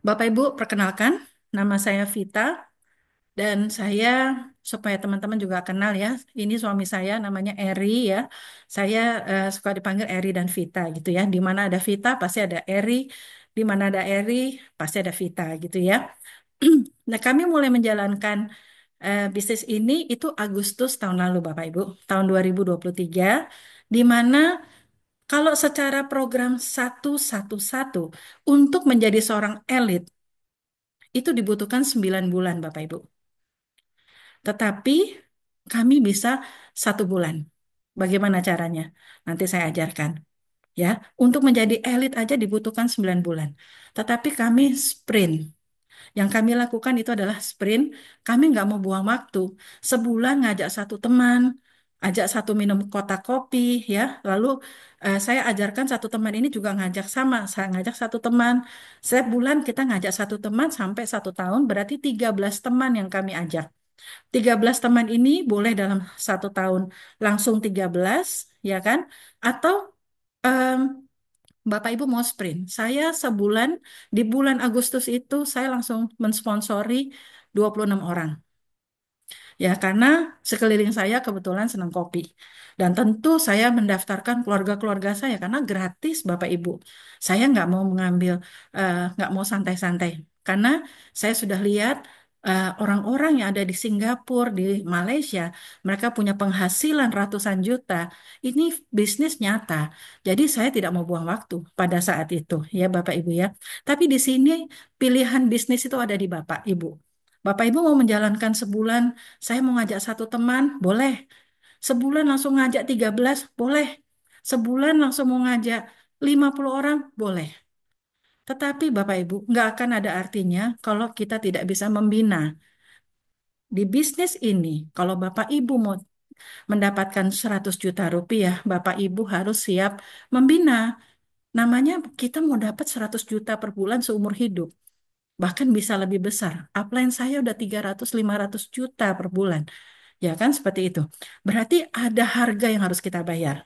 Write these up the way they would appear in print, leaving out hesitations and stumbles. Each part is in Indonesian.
Bapak Ibu, perkenalkan, nama saya Vita dan saya supaya teman-teman juga kenal ya. Ini suami saya namanya Eri ya. Saya suka dipanggil Eri dan Vita gitu ya. Di mana ada Vita pasti ada Eri, di mana ada Eri pasti ada Vita gitu ya. Nah, kami mulai menjalankan bisnis ini itu Agustus tahun lalu Bapak Ibu, tahun 2023, di mana kalau secara program 111 untuk menjadi seorang elit itu dibutuhkan 9 bulan, Bapak Ibu. Tetapi kami bisa 1 bulan. Bagaimana caranya? Nanti saya ajarkan. Ya, untuk menjadi elit aja dibutuhkan 9 bulan. Tetapi kami sprint. Yang kami lakukan itu adalah sprint. Kami nggak mau buang waktu. Sebulan ngajak satu teman, ajak satu minum kotak kopi, ya. Lalu saya ajarkan satu teman ini juga ngajak sama. Saya ngajak satu teman. Setiap bulan kita ngajak satu teman sampai 1 tahun, berarti 13 teman yang kami ajak. 13 teman ini boleh dalam 1 tahun langsung 13, ya kan? Atau em, Bapak Ibu mau sprint. Saya sebulan, di bulan Agustus itu saya langsung mensponsori 26 orang. Ya, karena sekeliling saya kebetulan senang kopi. Dan tentu saya mendaftarkan keluarga-keluarga saya karena gratis Bapak Ibu. Saya nggak mau mengambil, nggak mau santai-santai. Karena saya sudah lihat orang-orang yang ada di Singapura, di Malaysia, mereka punya penghasilan ratusan juta. Ini bisnis nyata. Jadi saya tidak mau buang waktu pada saat itu, ya Bapak Ibu ya. Tapi di sini pilihan bisnis itu ada di Bapak Ibu. Bapak Ibu mau menjalankan sebulan, saya mau ngajak satu teman, boleh. Sebulan langsung ngajak 13, boleh. Sebulan langsung mau ngajak 50 orang, boleh. Tetapi Bapak Ibu, nggak akan ada artinya kalau kita tidak bisa membina. Di bisnis ini, kalau Bapak Ibu mau mendapatkan 100 juta rupiah, Bapak Ibu harus siap membina. Namanya kita mau dapat 100 juta per bulan seumur hidup. Bahkan bisa lebih besar. Upline saya udah 300-500 juta per bulan. Ya kan seperti itu. Berarti ada harga yang harus kita bayar.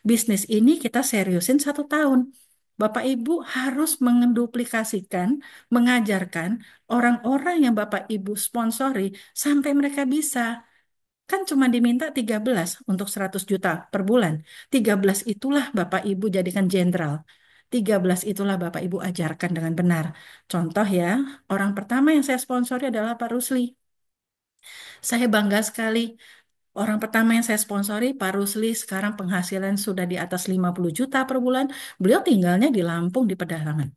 Bisnis ini kita seriusin 1 tahun. Bapak Ibu harus menduplikasikan, mengajarkan orang-orang yang Bapak Ibu sponsori sampai mereka bisa. Kan cuma diminta 13 untuk 100 juta per bulan. 13 itulah Bapak Ibu jadikan jenderal. 13 itulah Bapak Ibu ajarkan dengan benar. Contoh ya, orang pertama yang saya sponsori adalah Pak Rusli. Saya bangga sekali. Orang pertama yang saya sponsori, Pak Rusli, sekarang penghasilan sudah di atas 50 juta per bulan. Beliau tinggalnya di Lampung, di Pedalangan.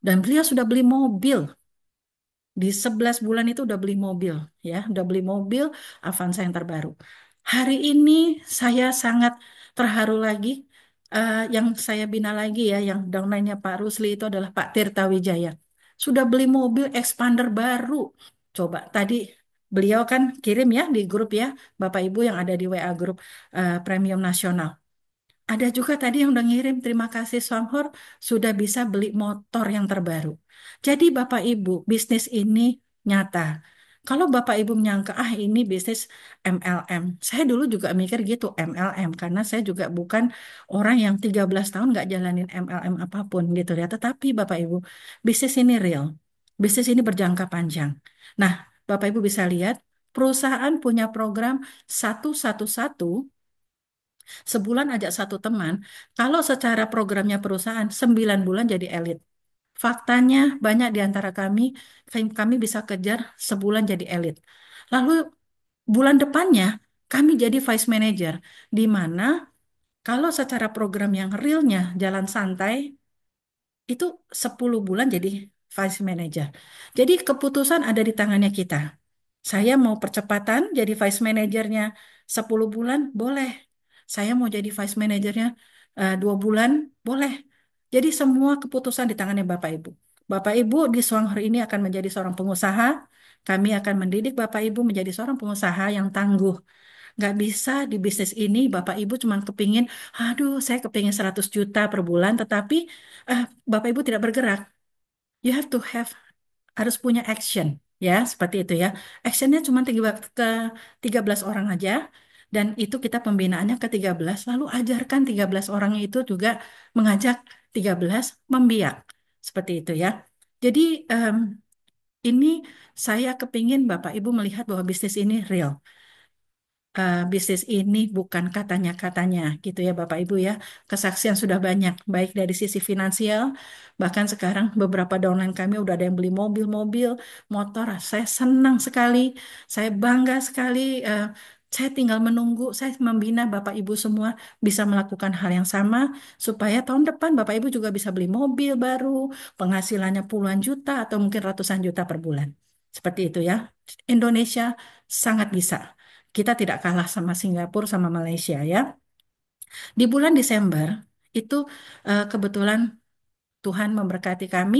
Dan beliau sudah beli mobil. Di 11 bulan itu udah beli mobil, ya. Udah beli mobil Avanza yang terbaru. Hari ini saya sangat terharu lagi. Yang saya bina lagi ya, yang downline-nya Pak Rusli itu adalah Pak Tirta Wijaya. Sudah beli mobil expander baru. Coba tadi beliau kan kirim ya di grup ya, Bapak Ibu yang ada di WA grup Premium Nasional. Ada juga tadi yang udah ngirim, terima kasih Songhor, sudah bisa beli motor yang terbaru. Jadi Bapak Ibu, bisnis ini nyata. Kalau Bapak Ibu menyangka, ah ini bisnis MLM. Saya dulu juga mikir gitu, MLM. Karena saya juga bukan orang yang 13 tahun nggak jalanin MLM apapun gitu ya. Tetapi Bapak Ibu, bisnis ini real. Bisnis ini berjangka panjang. Nah, Bapak Ibu bisa lihat, perusahaan punya program 111 sebulan ajak satu teman, kalau secara programnya perusahaan 9 bulan jadi elit. Faktanya banyak di antara kami bisa kejar sebulan jadi elit. Lalu bulan depannya kami jadi vice manager, di mana kalau secara program yang realnya jalan santai, itu 10 bulan jadi vice manager. Jadi keputusan ada di tangannya kita. Saya mau percepatan jadi vice manajernya 10 bulan, boleh. Saya mau jadi vice manajernya 2 bulan, boleh. Jadi semua keputusan di tangannya Bapak Ibu. Bapak Ibu di Swanghor ini akan menjadi seorang pengusaha. Kami akan mendidik Bapak Ibu menjadi seorang pengusaha yang tangguh. Nggak bisa di bisnis ini Bapak Ibu cuma kepingin, aduh saya kepingin 100 juta per bulan, tetapi eh, Bapak Ibu tidak bergerak. You have to have harus punya action ya seperti itu ya. Actionnya cuma ke 13 orang aja dan itu kita pembinaannya ke 13 lalu ajarkan 13 orang itu juga mengajak 13 membiak seperti itu ya. Jadi em, ini saya kepingin Bapak Ibu melihat bahwa bisnis ini real. Bisnis ini bukan katanya-katanya gitu ya Bapak Ibu ya. Kesaksian sudah banyak, baik dari sisi finansial, bahkan sekarang beberapa downline kami udah ada yang beli mobil-mobil, motor. Saya senang sekali, saya bangga sekali. Saya tinggal menunggu, saya membina Bapak Ibu semua bisa melakukan hal yang sama, supaya tahun depan Bapak Ibu juga bisa beli mobil baru, penghasilannya puluhan juta atau mungkin ratusan juta per bulan. Seperti itu ya. Indonesia sangat bisa. Kita tidak kalah sama Singapura sama Malaysia ya. Di bulan Desember itu kebetulan Tuhan memberkati kami,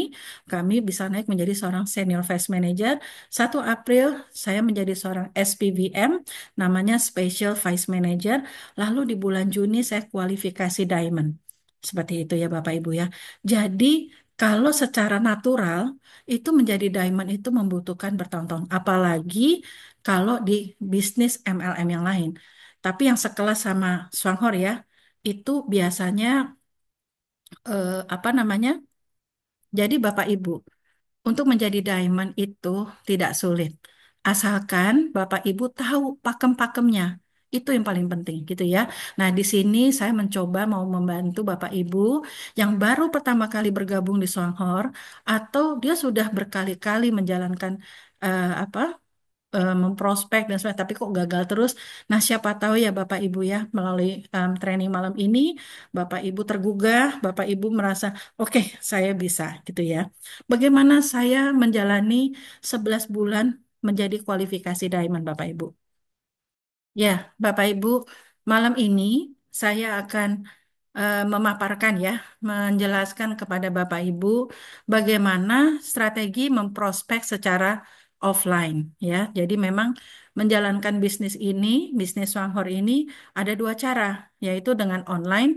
kami bisa naik menjadi seorang senior vice manager. 1 April saya menjadi seorang SPVM, namanya Special Vice Manager. Lalu di bulan Juni saya kualifikasi Diamond. Seperti itu ya Bapak Ibu ya. Jadi kalau secara natural itu menjadi Diamond itu membutuhkan bertahun-tahun. Apalagi kalau di bisnis MLM yang lain. Tapi yang sekelas sama Swanghor ya, itu biasanya apa namanya? Jadi Bapak Ibu, untuk menjadi diamond itu tidak sulit. Asalkan Bapak Ibu tahu pakem-pakemnya. Itu yang paling penting gitu ya. Nah, di sini saya mencoba mau membantu Bapak Ibu yang baru pertama kali bergabung di Songhor atau dia sudah berkali-kali menjalankan apa memprospek dan sebagainya, tapi kok gagal terus. Nah, siapa tahu ya Bapak Ibu ya, melalui training malam ini, Bapak Ibu tergugah, Bapak Ibu merasa, oke, saya bisa gitu ya. Bagaimana saya menjalani 11 bulan menjadi kualifikasi Diamond, Bapak Ibu? Ya, Bapak Ibu, malam ini saya akan memaparkan ya, menjelaskan kepada Bapak Ibu bagaimana strategi memprospek secara offline ya. Jadi memang menjalankan bisnis ini, bisnis Wanghor ini ada 2 cara, yaitu dengan online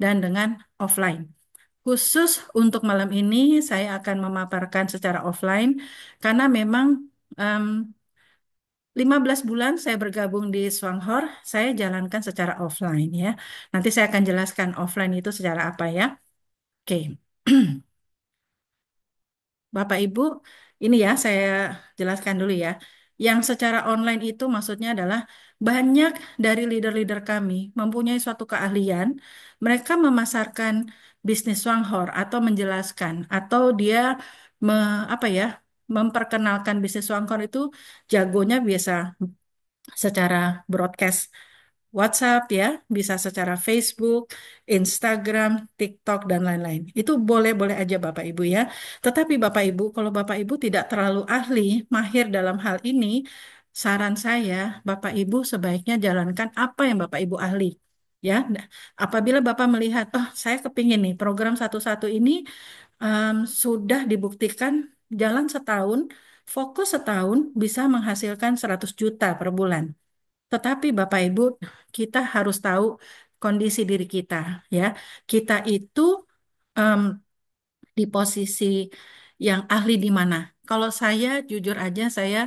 dan dengan offline. Khusus untuk malam ini saya akan memaparkan secara offline karena memang em, 15 bulan saya bergabung di Swanghor, saya jalankan secara offline ya. Nanti saya akan jelaskan offline itu secara apa ya. Oke, Bapak Ibu, ini ya saya jelaskan dulu ya. Yang secara online itu maksudnya adalah banyak dari leader-leader kami mempunyai suatu keahlian, mereka memasarkan bisnis Swanghor atau menjelaskan atau dia apa ya, memperkenalkan bisnis Swanghor itu jagonya biasa secara broadcast WhatsApp ya, bisa secara Facebook, Instagram, TikTok, dan lain-lain. Itu boleh-boleh aja Bapak Ibu ya. Tetapi Bapak Ibu, kalau Bapak Ibu tidak terlalu ahli, mahir dalam hal ini, saran saya, Bapak Ibu sebaiknya jalankan apa yang Bapak Ibu ahli. Ya, apabila Bapak melihat, oh saya kepingin nih program satu-satu ini sudah dibuktikan jalan setahun, fokus setahun bisa menghasilkan 100 juta per bulan. Tetapi Bapak Ibu, kita harus tahu kondisi diri kita ya. Kita itu em, di posisi yang ahli di mana. Kalau saya jujur aja saya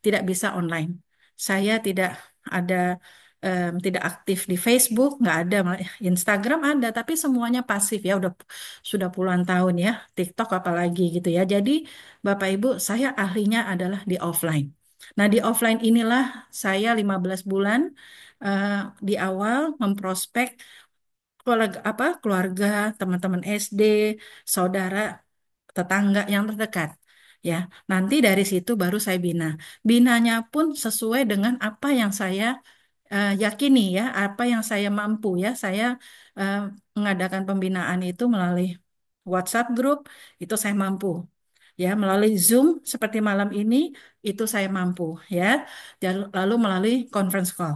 tidak bisa online. Saya tidak ada tidak aktif di Facebook, nggak ada. Instagram ada, tapi semuanya pasif ya. Sudah puluhan tahun ya. TikTok apalagi gitu ya. Jadi Bapak Ibu, saya ahlinya adalah di offline. Nah, di offline inilah saya 15 bulan eh, di awal memprospek keluarga apa keluarga, teman-teman SD, saudara, tetangga yang terdekat. Ya, nanti dari situ baru saya bina. Binanya pun sesuai dengan apa yang saya yakini ya, apa yang saya mampu ya. Saya eh, mengadakan pembinaan itu melalui WhatsApp group, itu saya mampu. Ya, melalui Zoom seperti malam ini itu saya mampu ya. Lalu melalui conference call.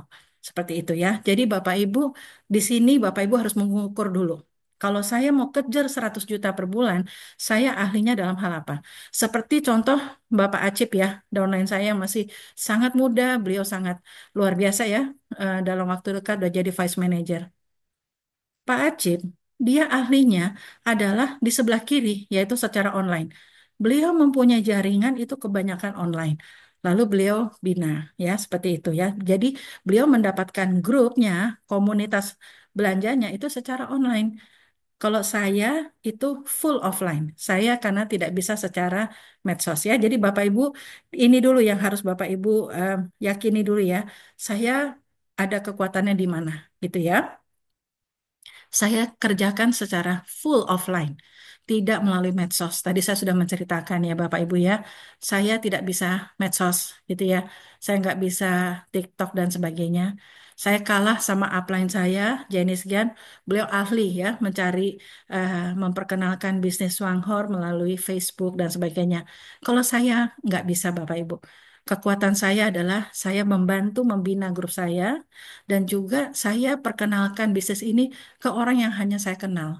Seperti itu ya. Jadi Bapak Ibu di sini Bapak Ibu harus mengukur dulu. Kalau saya mau kejar 100 juta per bulan, saya ahlinya dalam hal apa? Seperti contoh Bapak Acip ya, downline saya yang masih sangat muda, beliau sangat luar biasa ya, dalam waktu dekat udah jadi vice manager. Pak Acip, dia ahlinya adalah di sebelah kiri, yaitu secara online. Beliau mempunyai jaringan itu kebanyakan online. Lalu beliau bina, ya seperti itu ya. Jadi beliau mendapatkan grupnya, komunitas belanjanya itu secara online. Kalau saya itu full offline. Saya karena tidak bisa secara medsos ya. Jadi Bapak Ibu ini dulu yang harus Bapak Ibu yakini dulu ya. Saya ada kekuatannya di mana gitu ya. Saya kerjakan secara full offline, tidak melalui medsos. Tadi saya sudah menceritakan ya Bapak Ibu ya, saya tidak bisa medsos gitu ya. Saya nggak bisa TikTok dan sebagainya. Saya kalah sama upline saya, Janice Gan. Beliau ahli ya mencari, memperkenalkan bisnis Wanghor melalui Facebook dan sebagainya. Kalau saya nggak bisa Bapak Ibu. Kekuatan saya adalah saya membantu membina grup saya dan juga saya perkenalkan bisnis ini ke orang yang hanya saya kenal.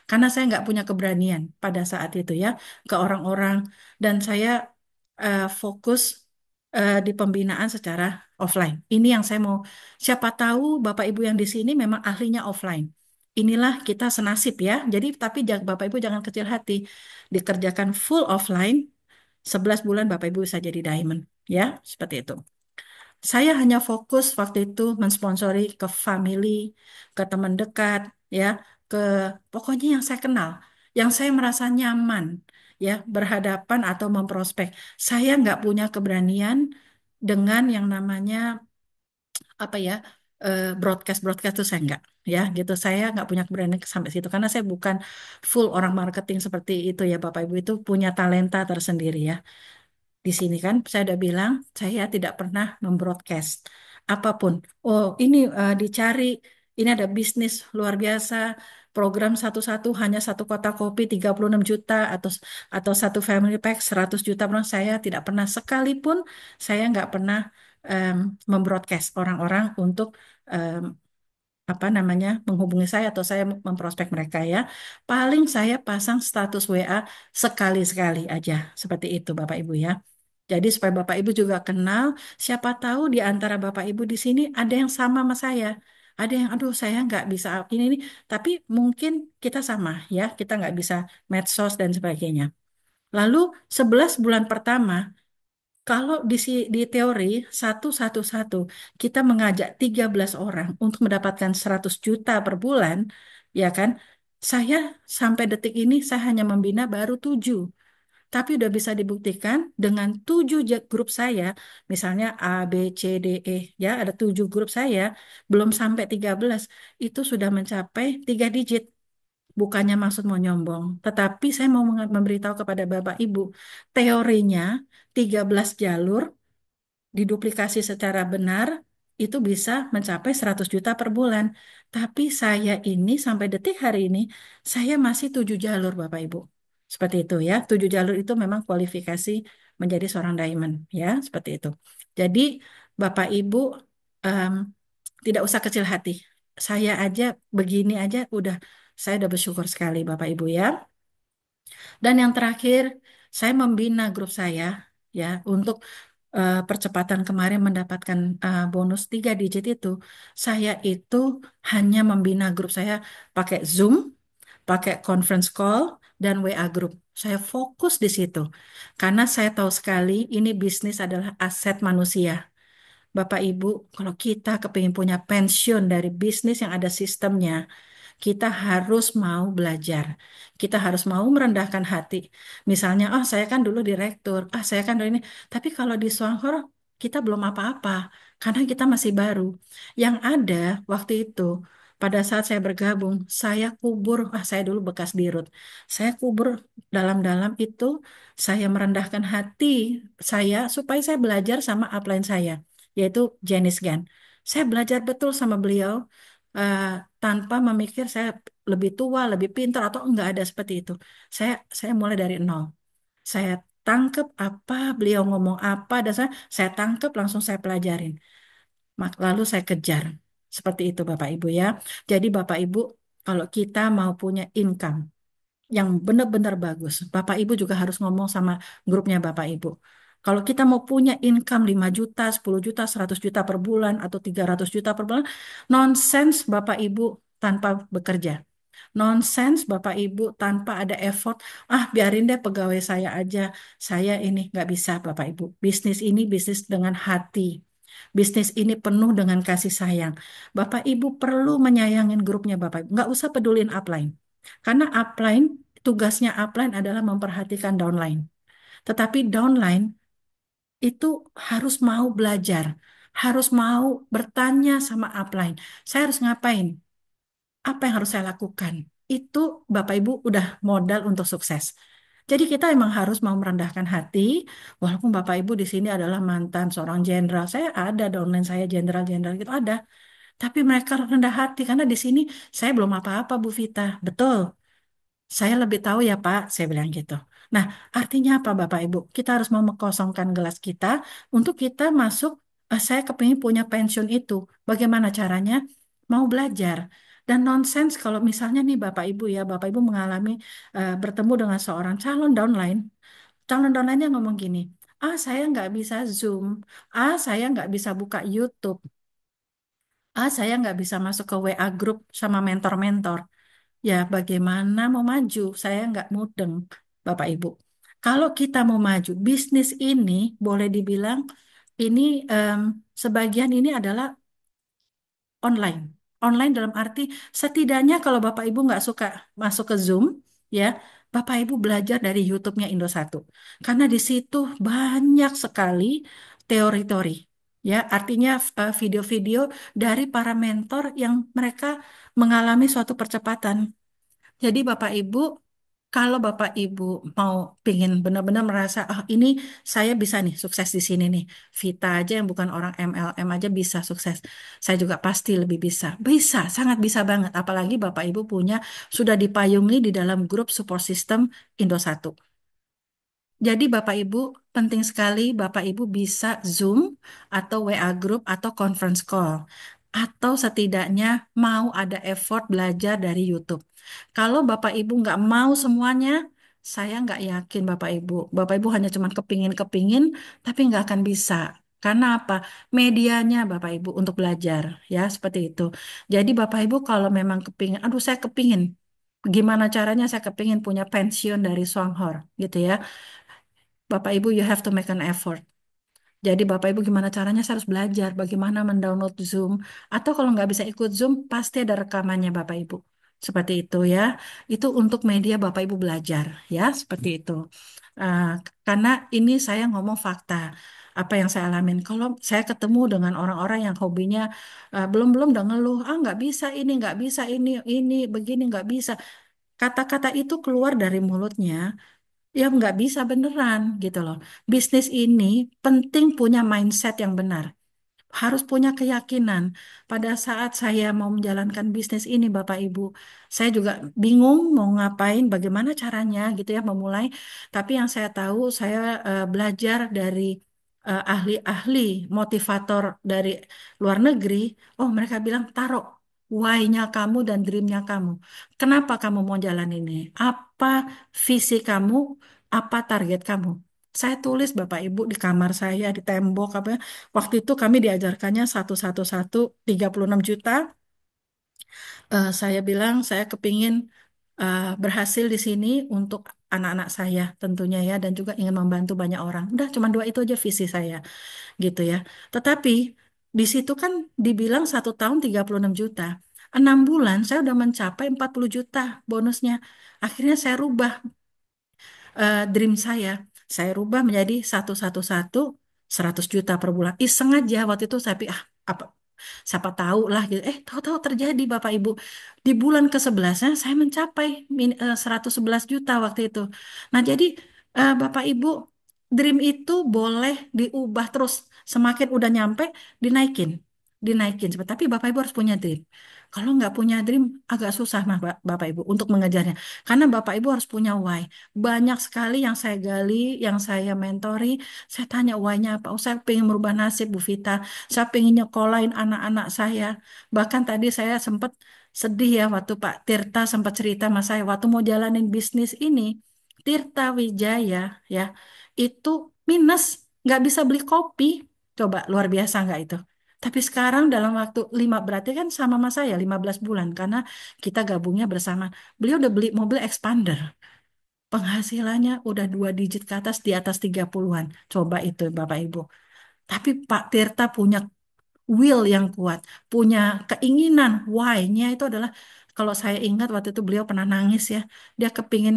Karena saya nggak punya keberanian pada saat itu ya ke orang-orang dan saya fokus di pembinaan secara offline. Ini yang saya mau. Siapa tahu Bapak Ibu yang di sini memang ahlinya offline. Inilah kita senasib ya. Jadi tapi Bapak Ibu jangan kecil hati. Dikerjakan full offline, 11 bulan Bapak Ibu bisa jadi diamond ya, seperti itu. Saya hanya fokus waktu itu mensponsori ke family, ke teman dekat, ya, ke pokoknya yang saya kenal, yang saya merasa nyaman, ya, berhadapan atau memprospek. Saya nggak punya keberanian dengan yang namanya apa ya, broadcast itu saya nggak, ya, gitu. Saya nggak punya keberanian sampai situ karena saya bukan full orang marketing seperti itu ya, Bapak Ibu itu punya talenta tersendiri ya. Di sini kan saya udah bilang saya tidak pernah membroadcast apapun. Oh, ini dicari, ini ada bisnis luar biasa, program satu-satu hanya satu kotak kopi 36 juta atau satu family pack 100 juta. Saya tidak pernah sekalipun saya nggak pernah em, membroadcast orang-orang untuk apa namanya menghubungi saya atau saya memprospek mereka ya. Paling saya pasang status WA sekali-sekali aja seperti itu Bapak Ibu ya. Jadi supaya Bapak Ibu juga kenal, siapa tahu di antara Bapak Ibu di sini ada yang sama sama saya. Ada yang, aduh saya nggak bisa ini, tapi mungkin kita sama ya, kita nggak bisa medsos dan sebagainya. Lalu 11 bulan pertama, kalau di teori satu kita mengajak 13 orang untuk mendapatkan 100 juta per bulan, ya kan? Saya sampai detik ini saya hanya membina baru 7. Tapi udah bisa dibuktikan dengan 7 grup saya, misalnya A, B, C, D, E, ya ada 7 grup saya, belum sampai 13, itu sudah mencapai 3 digit. Bukannya maksud mau nyombong, tetapi saya mau memberitahu kepada Bapak Ibu, teorinya 13 jalur diduplikasi secara benar, itu bisa mencapai 100 juta per bulan. Tapi saya ini sampai detik hari ini, saya masih 7 jalur Bapak Ibu. Seperti itu ya, 7 jalur itu memang kualifikasi menjadi seorang diamond ya, seperti itu. Jadi Bapak Ibu em, tidak usah kecil hati. Saya aja begini aja saya udah bersyukur sekali Bapak Ibu ya. Dan yang terakhir, saya membina grup saya ya untuk percepatan kemarin mendapatkan bonus 3 digit itu. Saya itu hanya membina grup saya pakai Zoom, pakai conference call, dan WA group. Saya fokus di situ. Karena saya tahu sekali ini bisnis adalah aset manusia. Bapak Ibu, kalau kita kepingin punya pensiun dari bisnis yang ada sistemnya, kita harus mau belajar. Kita harus mau merendahkan hati. Misalnya, oh saya kan dulu direktur, saya kan dulu ini. Tapi kalau di Swanghor, kita belum apa-apa. Karena kita masih baru. Yang ada waktu itu, pada saat saya bergabung, saya kubur, saya dulu bekas dirut. Saya kubur dalam-dalam itu, saya merendahkan hati saya supaya saya belajar sama upline saya, yaitu Janice Gan. Saya belajar betul sama beliau, eh, tanpa memikir saya lebih tua, lebih pintar atau enggak ada seperti itu. Saya mulai dari nol. Saya tangkep apa beliau ngomong apa dan saya tangkep langsung saya pelajarin. Lalu saya kejar. Seperti itu Bapak Ibu ya. Jadi Bapak Ibu kalau kita mau punya income yang benar-benar bagus, Bapak Ibu juga harus ngomong sama grupnya Bapak Ibu. Kalau kita mau punya income 5 juta, 10 juta, 100 juta per bulan atau 300 juta per bulan, nonsense Bapak Ibu tanpa bekerja. Nonsense Bapak Ibu tanpa ada effort. Biarin deh pegawai saya aja. Saya ini nggak bisa Bapak Ibu. Bisnis ini bisnis dengan hati. Bisnis ini penuh dengan kasih sayang. Bapak Ibu perlu menyayangin grupnya Bapak Ibu. Nggak usah pedulin upline. Karena upline, tugasnya upline adalah memperhatikan downline. Tetapi downline itu harus mau belajar, harus mau bertanya sama upline. Saya harus ngapain? Apa yang harus saya lakukan? Itu Bapak Ibu udah modal untuk sukses. Jadi kita emang harus mau merendahkan hati, walaupun Bapak Ibu di sini adalah mantan seorang jenderal. Saya ada downline saya jenderal-jenderal gitu ada. Tapi mereka rendah hati karena di sini saya belum apa-apa Bu Vita. Betul. Saya lebih tahu ya Pak, saya bilang gitu. Nah, artinya apa Bapak Ibu? Kita harus mau mengkosongkan gelas kita untuk kita masuk, saya kepingin punya pensiun itu. Bagaimana caranya? Mau belajar. Dan nonsens kalau misalnya nih Bapak Ibu ya, Bapak Ibu mengalami bertemu dengan seorang calon downline. Calon downline-nya ngomong gini, ah saya nggak bisa Zoom, ah saya nggak bisa buka YouTube, ah saya nggak bisa masuk ke WA group sama mentor-mentor. Ya, bagaimana mau maju? Saya nggak mudeng, Bapak Ibu. Kalau kita mau maju, bisnis ini boleh dibilang ini em, sebagian ini adalah online. Online dalam arti setidaknya kalau Bapak Ibu nggak suka masuk ke Zoom, ya, Bapak Ibu belajar dari YouTube-nya Indosat. Karena di situ banyak sekali teori-teori. Ya, artinya video-video dari para mentor yang mereka mengalami suatu percepatan. Jadi Bapak Ibu, kalau Bapak Ibu mau pingin benar-benar merasa, ah ini saya bisa nih sukses di sini nih. Vita aja yang bukan orang MLM aja bisa sukses. Saya juga pasti lebih bisa. Bisa, sangat bisa banget. Apalagi Bapak Ibu punya, sudah dipayungi di dalam grup support system Indosat. Jadi Bapak Ibu penting sekali Bapak Ibu bisa Zoom atau WA group atau conference call atau setidaknya mau ada effort belajar dari YouTube. Kalau Bapak Ibu nggak mau semuanya, saya nggak yakin Bapak Ibu. Bapak Ibu hanya cuma kepingin-kepingin tapi nggak akan bisa. Karena apa? Medianya Bapak Ibu untuk belajar ya seperti itu. Jadi Bapak Ibu kalau memang kepingin, aduh saya kepingin. Gimana caranya saya kepingin punya pensiun dari Songhor gitu ya. Bapak Ibu, you have to make an effort. Jadi Bapak Ibu gimana caranya saya harus belajar bagaimana mendownload Zoom. Atau kalau nggak bisa ikut Zoom, pasti ada rekamannya Bapak Ibu. Seperti itu ya. Itu untuk media Bapak Ibu belajar ya, seperti itu. Ah, karena ini saya ngomong fakta. Apa yang saya alamin. Kalau saya ketemu dengan orang-orang yang hobinya belum-belum udah ngeluh, ah nggak bisa ini, begini nggak bisa. Kata-kata itu keluar dari mulutnya ya nggak bisa beneran gitu loh. Bisnis ini penting punya mindset yang benar. Harus punya keyakinan. Pada saat saya mau menjalankan bisnis ini, Bapak Ibu, saya juga bingung mau ngapain, bagaimana caranya gitu ya memulai. Tapi yang saya tahu, saya belajar dari ahli-ahli motivator dari luar negeri. Oh, mereka bilang taruh why-nya kamu dan dream-nya kamu. Kenapa kamu mau jalan ini? Apa visi kamu? Apa target kamu? Saya tulis Bapak Ibu di kamar saya, di tembok apa. Waktu itu kami diajarkannya 111 36 juta. Saya bilang saya kepingin berhasil di sini untuk anak-anak saya tentunya ya dan juga ingin membantu banyak orang. Udah cuma dua itu aja visi saya gitu ya. Tetapi di situ kan dibilang 1 tahun 36 juta. 6 bulan saya udah mencapai 40 juta bonusnya. Akhirnya saya rubah dream saya. Saya rubah menjadi 111 100 juta per bulan. Iseng aja waktu itu saya pikir, ah, apa siapa tahu lah gitu. Tahu-tahu terjadi Bapak Ibu. Di bulan ke-11-nya saya mencapai 111 juta waktu itu. Nah, jadi Bapak Ibu, dream itu boleh diubah terus. Semakin udah nyampe, dinaikin. Dinaikin. Tapi Bapak Ibu harus punya dream. Kalau nggak punya dream, agak susah mah Bapak Ibu untuk mengejarnya. Karena Bapak Ibu harus punya why. Banyak sekali yang saya gali, yang saya mentori. Saya tanya why-nya apa. Oh, saya pengen merubah nasib Bu Vita. Saya pengen nyekolahin anak-anak saya. Bahkan tadi saya sempat sedih ya waktu Pak Tirta sempat cerita sama saya. Waktu mau jalanin bisnis ini, Tirta Wijaya ya, itu minus. Nggak bisa beli kopi. Coba luar biasa nggak itu? Tapi sekarang dalam waktu 5, berarti kan sama sama saya 15 bulan. Karena kita gabungnya bersama. Beliau udah beli mobil expander. Penghasilannya udah 2 digit ke atas di atas 30-an. Coba itu Bapak Ibu. Tapi Pak Tirta punya will yang kuat, punya keinginan. Why-nya itu adalah kalau saya ingat waktu itu beliau pernah nangis ya, dia kepingin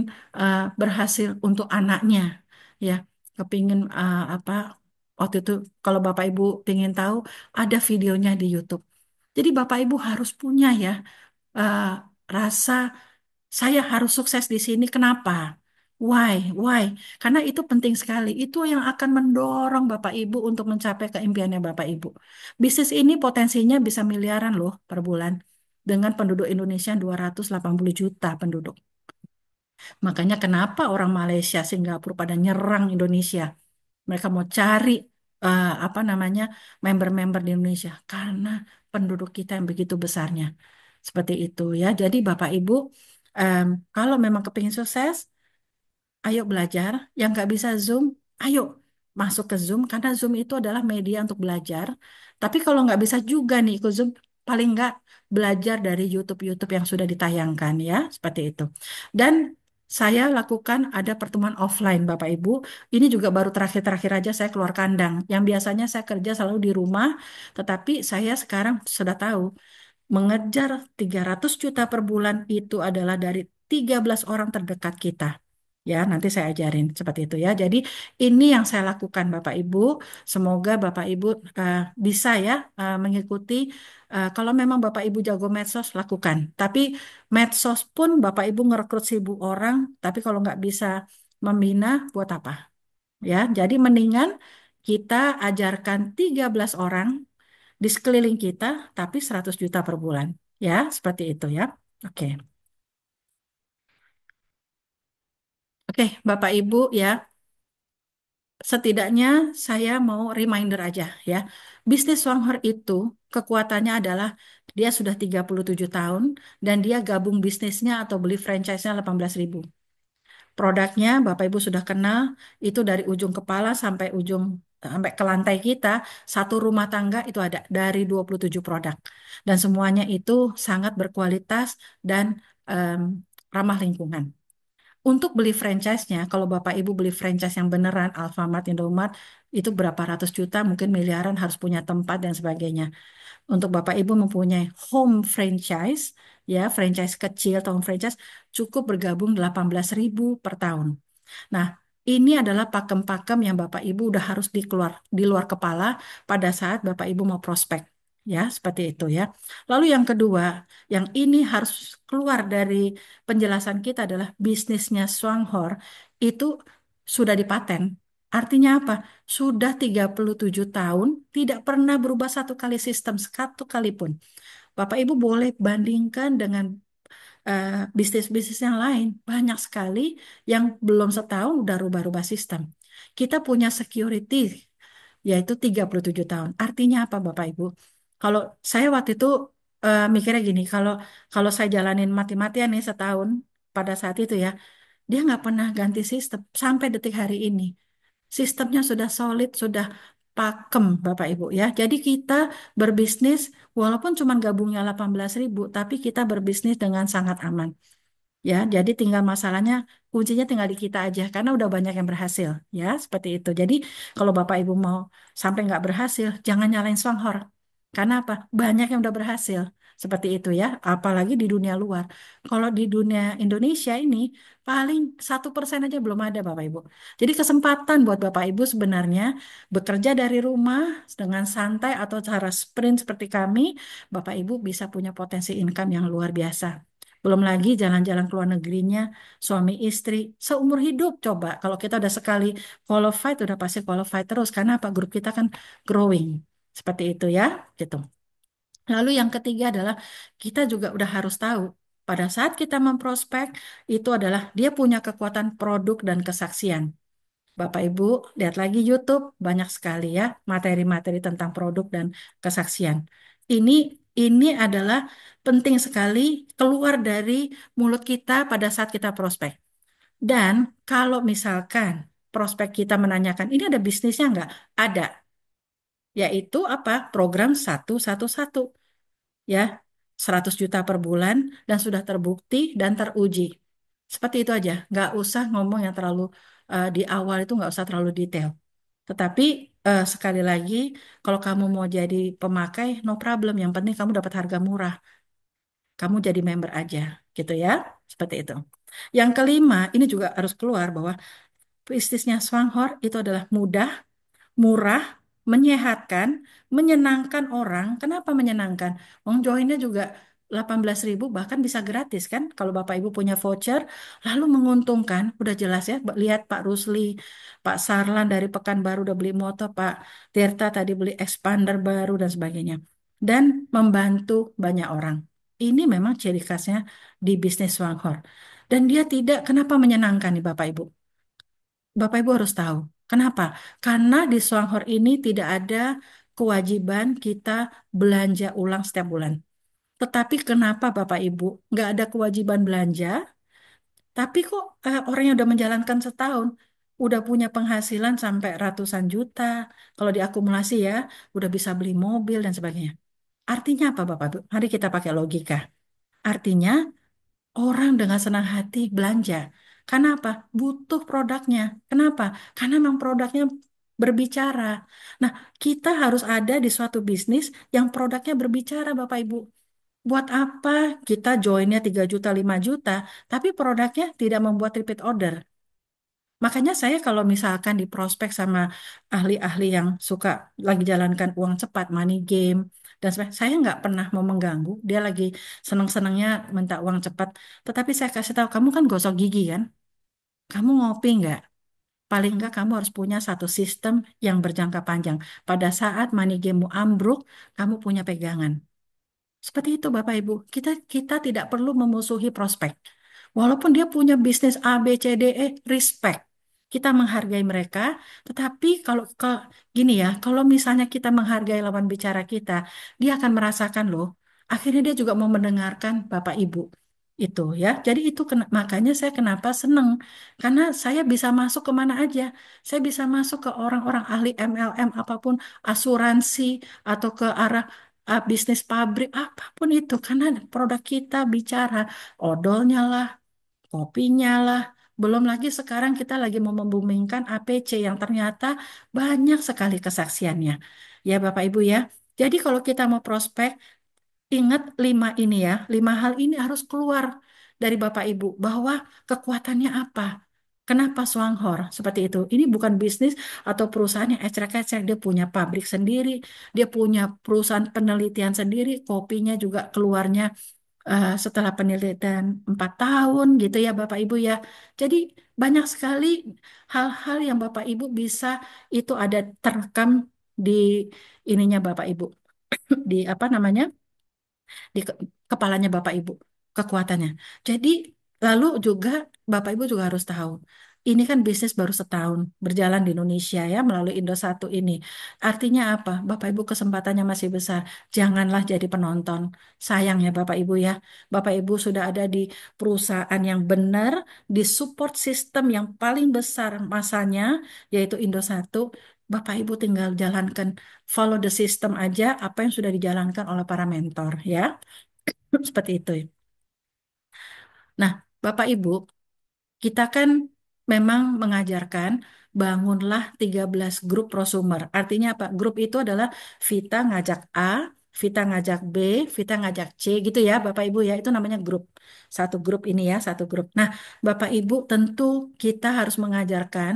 berhasil untuk anaknya, ya, kepingin apa? Waktu itu kalau Bapak Ibu ingin tahu, ada videonya di YouTube. Jadi Bapak Ibu harus punya ya eh, rasa saya harus sukses di sini. Kenapa? Why? Why? Karena itu penting sekali. Itu yang akan mendorong Bapak Ibu untuk mencapai keimpiannya Bapak Ibu. Bisnis ini potensinya bisa miliaran loh per bulan. Dengan penduduk Indonesia 280 juta penduduk. Makanya kenapa orang Malaysia, Singapura pada nyerang Indonesia. Mereka mau cari apa namanya member-member di Indonesia karena penduduk kita yang begitu besarnya. Seperti itu ya. Jadi Bapak Ibu, em, kalau memang kepingin sukses, ayo belajar. Yang nggak bisa Zoom, ayo masuk ke Zoom karena Zoom itu adalah media untuk belajar. Tapi kalau nggak bisa juga nih ikut Zoom, paling nggak belajar dari YouTube-YouTube yang sudah ditayangkan ya, seperti itu. Dan saya lakukan ada pertemuan offline Bapak Ibu. Ini juga baru terakhir-terakhir aja saya keluar kandang. Yang biasanya saya kerja selalu di rumah, tetapi saya sekarang sudah tahu mengejar 300 juta per bulan itu adalah dari 13 orang terdekat kita. Ya, nanti saya ajarin seperti itu ya. Jadi ini yang saya lakukan Bapak Ibu. Semoga Bapak Ibu bisa ya mengikuti. Kalau memang Bapak Ibu jago medsos, lakukan. Tapi medsos pun Bapak Ibu ngerekrut 1.000 orang, tapi kalau nggak bisa membina, buat apa? Ya, jadi mendingan kita ajarkan 13 orang di sekeliling kita, tapi 100 juta per bulan. Ya, seperti itu ya. Oke. Oke, Bapak Ibu ya, setidaknya saya mau reminder aja ya. Bisnis Songhor itu kekuatannya adalah dia sudah 37 tahun dan dia gabung bisnisnya atau beli franchise-nya 18.000. Produknya Bapak Ibu sudah kenal, itu dari ujung kepala sampai ke lantai kita, satu rumah tangga itu ada dari 27 produk. Dan semuanya itu sangat berkualitas dan em, ramah lingkungan. Untuk beli franchise-nya, kalau Bapak Ibu beli franchise yang beneran, Alfamart, Indomart, itu berapa ratus juta, mungkin miliaran harus punya tempat dan sebagainya. Untuk Bapak Ibu mempunyai home franchise, ya franchise kecil atau home franchise, cukup bergabung 18.000 per tahun. Nah, ini adalah pakem-pakem yang Bapak Ibu udah harus di luar kepala pada saat Bapak Ibu mau prospek. Ya, seperti itu ya. Lalu yang kedua, yang ini harus keluar dari penjelasan kita adalah bisnisnya Swanghor itu sudah dipaten. Artinya apa? Sudah 37 tahun tidak pernah berubah satu kali sistem, satu kali pun. Bapak Ibu boleh bandingkan dengan eh, bisnis-bisnis yang lain. Banyak sekali yang belum setahun udah rubah-rubah sistem. Kita punya security, yaitu 37 tahun. Artinya apa Bapak Ibu? Kalau saya waktu itu mikirnya gini, kalau kalau saya jalanin mati-matian nih setahun pada saat itu ya, dia nggak pernah ganti sistem sampai detik hari ini. Sistemnya sudah solid, sudah pakem Bapak Ibu ya. Jadi kita berbisnis walaupun cuma gabungnya 18.000, tapi kita berbisnis dengan sangat aman. Ya, jadi tinggal masalahnya kuncinya tinggal di kita aja karena udah banyak yang berhasil ya seperti itu. Jadi kalau Bapak Ibu mau sampai nggak berhasil, jangan nyalain Songhor. Karena apa? Banyak yang udah berhasil seperti itu ya. Apalagi di dunia luar. Kalau di dunia Indonesia ini paling 1% aja belum ada Bapak Ibu. Jadi kesempatan buat Bapak Ibu sebenarnya bekerja dari rumah dengan santai atau cara sprint seperti kami, Bapak Ibu bisa punya potensi income yang luar biasa. Belum lagi jalan-jalan ke luar negerinya, suami istri, seumur hidup coba. Kalau kita udah sekali qualified, udah pasti qualified terus. Karena apa? Grup kita kan growing. Seperti itu ya, gitu. Lalu yang ketiga adalah kita juga udah harus tahu pada saat kita memprospek itu adalah dia punya kekuatan produk dan kesaksian. Bapak Ibu lihat lagi YouTube banyak sekali ya materi-materi tentang produk dan kesaksian. Ini ini adalah penting sekali keluar dari mulut kita pada saat kita prospek. Dan kalau misalkan prospek kita menanyakan ini ada bisnisnya nggak? Ada, yaitu apa? Program 111 ya 100 juta per bulan dan sudah terbukti dan teruji. Seperti itu aja, nggak usah ngomong yang terlalu di awal itu nggak usah terlalu detail. Tetapi sekali lagi, kalau kamu mau jadi pemakai, no problem. Yang penting kamu dapat harga murah. Kamu jadi member aja, gitu ya. Seperti itu. Yang kelima, ini juga harus keluar bahwa bisnisnya Swanghor itu adalah mudah, murah, menyehatkan, menyenangkan orang. Kenapa menyenangkan? Wong joinnya juga 18.000 bahkan bisa gratis kan kalau Bapak Ibu punya voucher lalu menguntungkan udah jelas ya lihat Pak Rusli Pak Sarlan dari Pekanbaru udah beli motor Pak Tirta tadi beli expander baru dan sebagainya dan membantu banyak orang ini memang ciri khasnya di bisnis Swanghor dan dia tidak kenapa menyenangkan nih Bapak Ibu Bapak Ibu harus tahu. Kenapa? Karena di Swanghor ini tidak ada kewajiban kita belanja ulang setiap bulan. Tetapi kenapa Bapak Ibu nggak ada kewajiban belanja, tapi kok orang yang udah menjalankan setahun, udah punya penghasilan sampai ratusan juta, kalau diakumulasi ya, udah bisa beli mobil dan sebagainya. Artinya apa Bapak Ibu? Mari kita pakai logika. Artinya orang dengan senang hati belanja. Karena apa? Butuh produknya. Kenapa? Karena memang produknya berbicara. Nah, kita harus ada di suatu bisnis yang produknya berbicara, Bapak Ibu. Buat apa kita joinnya 3 juta, 5 juta, tapi produknya tidak membuat repeat order. Makanya saya kalau misalkan di prospek sama ahli-ahli yang suka lagi jalankan uang cepat, money game, dan sebagainya, saya nggak pernah mau mengganggu. Dia lagi seneng-senengnya minta uang cepat. Tetapi saya kasih tahu, kamu kan gosok gigi kan? Kamu ngopi nggak? Paling nggak kamu harus punya satu sistem yang berjangka panjang. Pada saat money game-mu ambruk, kamu punya pegangan. Seperti itu Bapak Ibu. Kita tidak perlu memusuhi prospek. Walaupun dia punya bisnis A, B, C, D, E, respect. Kita menghargai mereka, tetapi kalau gini ya, kalau misalnya kita menghargai lawan bicara kita, dia akan merasakan loh. Akhirnya dia juga mau mendengarkan Bapak Ibu. Itu ya. Jadi itu makanya saya kenapa seneng. Karena saya bisa masuk kemana aja. Saya bisa masuk ke orang-orang ahli MLM apapun, asuransi, atau ke arah bisnis pabrik apapun itu karena produk kita bicara odolnya lah, kopinya lah. Belum lagi sekarang kita lagi mau membumingkan APC yang ternyata banyak sekali kesaksiannya. Ya Bapak Ibu ya. Jadi kalau kita mau prospek ingat lima ini ya, lima hal ini harus keluar dari Bapak Ibu bahwa kekuatannya apa. Kenapa Swanghor seperti itu? Ini bukan bisnis atau perusahaan yang ecek-ecek. Dia punya pabrik sendiri, dia punya perusahaan penelitian sendiri, kopinya juga keluarnya setelah penelitian 4 tahun gitu ya Bapak Ibu ya. Jadi banyak sekali hal-hal yang Bapak Ibu bisa itu ada terekam di ininya Bapak Ibu. Di apa namanya? Di kepalanya Bapak Ibu kekuatannya. Jadi lalu juga Bapak Ibu juga harus tahu ini kan bisnis baru setahun berjalan di Indonesia ya melalui Indosat ini. Artinya apa? Bapak Ibu kesempatannya masih besar. Janganlah jadi penonton. Sayang ya Bapak Ibu ya. Bapak Ibu sudah ada di perusahaan yang benar, di support system yang paling besar masanya yaitu Indosat. Bapak Ibu tinggal jalankan follow the system aja apa yang sudah dijalankan oleh para mentor ya. Seperti itu. Nah, Bapak Ibu, kita kan memang mengajarkan bangunlah 13 grup prosumer. Artinya apa? Grup itu adalah Vita ngajak A, Vita ngajak B, Vita ngajak C gitu ya Bapak Ibu ya. Itu namanya grup. Satu grup ini ya, satu grup. Nah, Bapak Ibu tentu kita harus mengajarkan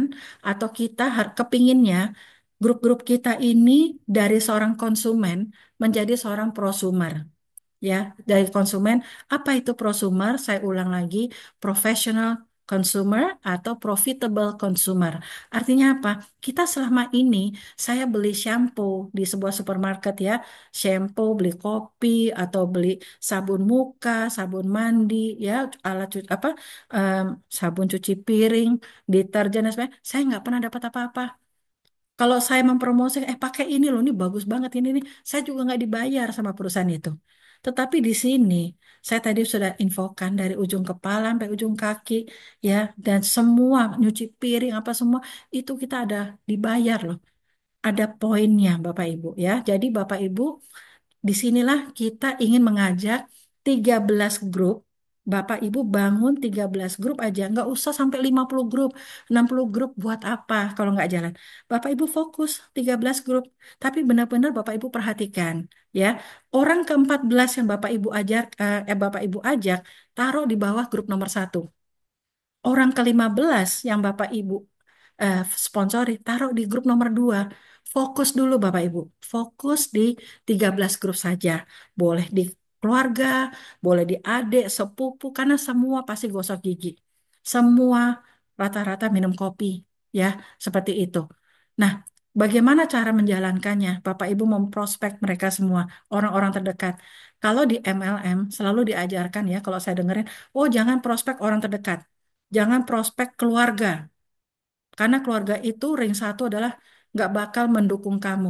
atau kita kepinginnya grup-grup kita ini dari seorang konsumen menjadi seorang prosumer ya dari konsumen. Apa itu prosumer? Saya ulang lagi, professional consumer atau profitable consumer. Artinya apa? Kita selama ini saya beli shampoo di sebuah supermarket ya, shampoo, beli kopi atau beli sabun muka, sabun mandi ya, alat apa em, sabun cuci piring, deterjen dan sebagainya. Saya nggak pernah dapat apa-apa. Kalau saya mempromosikan, pakai ini loh, ini bagus banget ini nih. Saya juga nggak dibayar sama perusahaan itu. Tetapi di sini, saya tadi sudah infokan dari ujung kepala sampai ujung kaki, ya, dan semua nyuci piring apa semua itu kita ada dibayar loh. Ada poinnya, Bapak Ibu, ya. Jadi Bapak Ibu, disinilah kita ingin mengajak 13 grup. Bapak Ibu bangun 13 grup aja, nggak usah sampai 50 grup, 60 grup buat apa kalau nggak jalan. Bapak Ibu fokus 13 grup, tapi benar-benar Bapak Ibu perhatikan ya. Orang ke-14 yang Bapak Ibu ajar, Bapak Ibu ajak, taruh di bawah grup nomor satu. Orang ke-15 yang Bapak Ibu sponsori, taruh di grup nomor 2. Fokus dulu Bapak Ibu. Fokus di 13 grup saja. Boleh di keluarga, boleh di adik, sepupu, karena semua pasti gosok gigi. Semua rata-rata minum kopi. Ya, seperti itu. Nah, bagaimana cara menjalankannya? Bapak Ibu memprospek mereka semua, orang-orang terdekat. Kalau di MLM selalu diajarkan ya, kalau saya dengerin, oh jangan prospek orang terdekat. Jangan prospek keluarga, karena keluarga itu ring satu adalah nggak bakal mendukung kamu.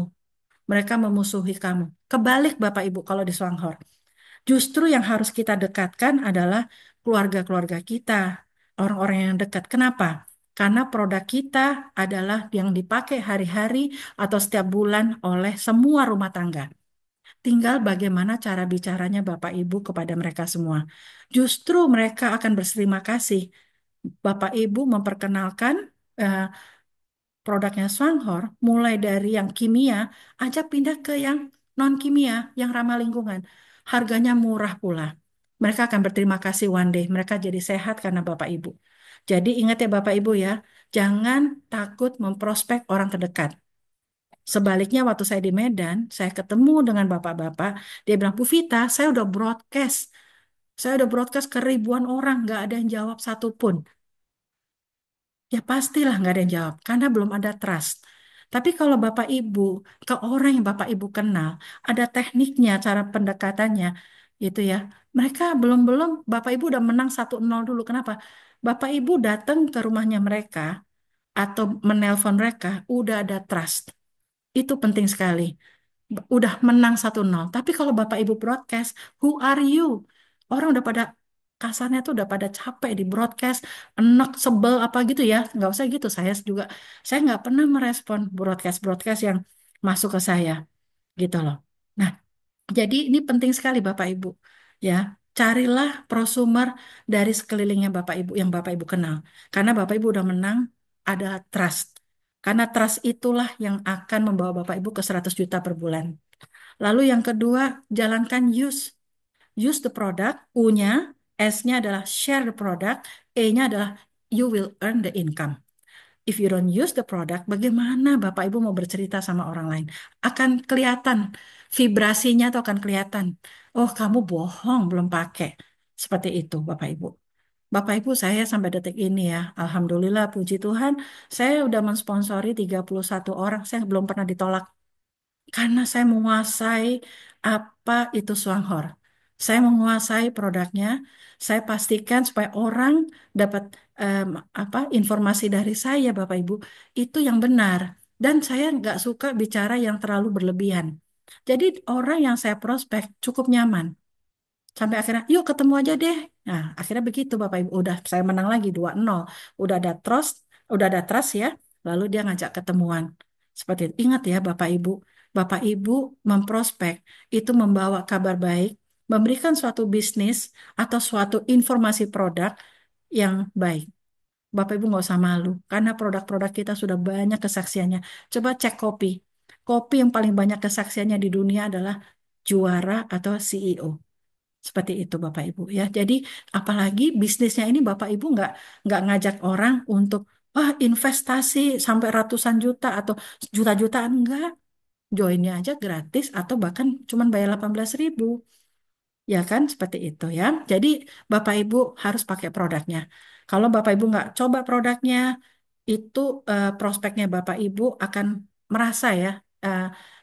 Mereka memusuhi kamu. Kebalik Bapak Ibu kalau di Swanghor. Justru yang harus kita dekatkan adalah keluarga-keluarga kita, orang-orang yang dekat. Kenapa? Karena produk kita adalah yang dipakai hari-hari atau setiap bulan oleh semua rumah tangga. Tinggal bagaimana cara bicaranya Bapak Ibu kepada mereka semua. Justru mereka akan berterima kasih Bapak Ibu memperkenalkan eh, produknya Swanghor, mulai dari yang kimia, ajak pindah ke yang non kimia, yang ramah lingkungan. Harganya murah pula. Mereka akan berterima kasih one day. Mereka jadi sehat karena Bapak Ibu. Jadi ingat ya Bapak Ibu ya, jangan takut memprospek orang terdekat. Sebaliknya waktu saya di Medan, saya ketemu dengan bapak-bapak, dia bilang, Bu Vita, saya udah broadcast. Saya udah broadcast ke ribuan orang, nggak ada yang jawab satupun. Ya pastilah nggak ada yang jawab karena belum ada trust. Tapi kalau Bapak Ibu ke orang yang Bapak Ibu kenal, ada tekniknya, cara pendekatannya, gitu ya. Mereka belum Bapak Ibu udah menang 1-0 dulu. Kenapa? Bapak Ibu datang ke rumahnya mereka atau menelpon mereka, udah ada trust. Itu penting sekali. Udah menang 1-0. Tapi kalau Bapak Ibu broadcast, who are you? Orang udah pada kasarnya tuh udah pada capek di broadcast, enak, sebel apa gitu ya. Nggak usah gitu. Saya nggak pernah merespon broadcast-broadcast yang masuk ke saya gitu loh. Nah, jadi ini penting sekali Bapak Ibu. Ya, carilah prosumer dari sekelilingnya Bapak Ibu yang Bapak Ibu kenal. Karena Bapak Ibu udah menang, ada trust. Karena trust itulah yang akan membawa Bapak Ibu ke 100 juta per bulan. Lalu yang kedua, jalankan use. Use the product, U-nya, S-nya adalah share the product, E-nya adalah you will earn the income. If you don't use the product, bagaimana Bapak Ibu mau bercerita sama orang lain? Akan kelihatan, vibrasinya tuh akan kelihatan. Oh, kamu bohong, belum pakai. Seperti itu, Bapak Ibu. Bapak Ibu, saya sampai detik ini ya, Alhamdulillah, puji Tuhan, saya udah mensponsori 31 orang, saya belum pernah ditolak karena saya menguasai apa itu Swanghor. Saya menguasai produknya. Saya pastikan supaya orang dapat em, informasi dari saya, Bapak Ibu, itu yang benar. Dan saya nggak suka bicara yang terlalu berlebihan. Jadi orang yang saya prospek cukup nyaman. Sampai akhirnya, yuk ketemu aja deh. Nah, akhirnya begitu Bapak Ibu. Udah saya menang lagi 2-0. Udah ada trust ya. Lalu dia ngajak ketemuan. Seperti itu. Ingat ya Bapak Ibu. Bapak Ibu memprospek itu membawa kabar baik, memberikan suatu bisnis atau suatu informasi produk yang baik. Bapak Ibu nggak usah malu, karena produk-produk kita sudah banyak kesaksiannya. Coba cek kopi. Kopi yang paling banyak kesaksiannya di dunia adalah juara atau CEO. Seperti itu Bapak Ibu ya. Jadi apalagi bisnisnya ini Bapak Ibu nggak ngajak orang untuk wah investasi sampai ratusan juta atau juta-jutaan enggak. Joinnya aja gratis atau bahkan cuma bayar 18.000. Ya kan seperti itu ya. Jadi Bapak Ibu harus pakai produknya. Kalau Bapak Ibu nggak coba produknya, itu prospeknya Bapak Ibu akan merasa ya, eh,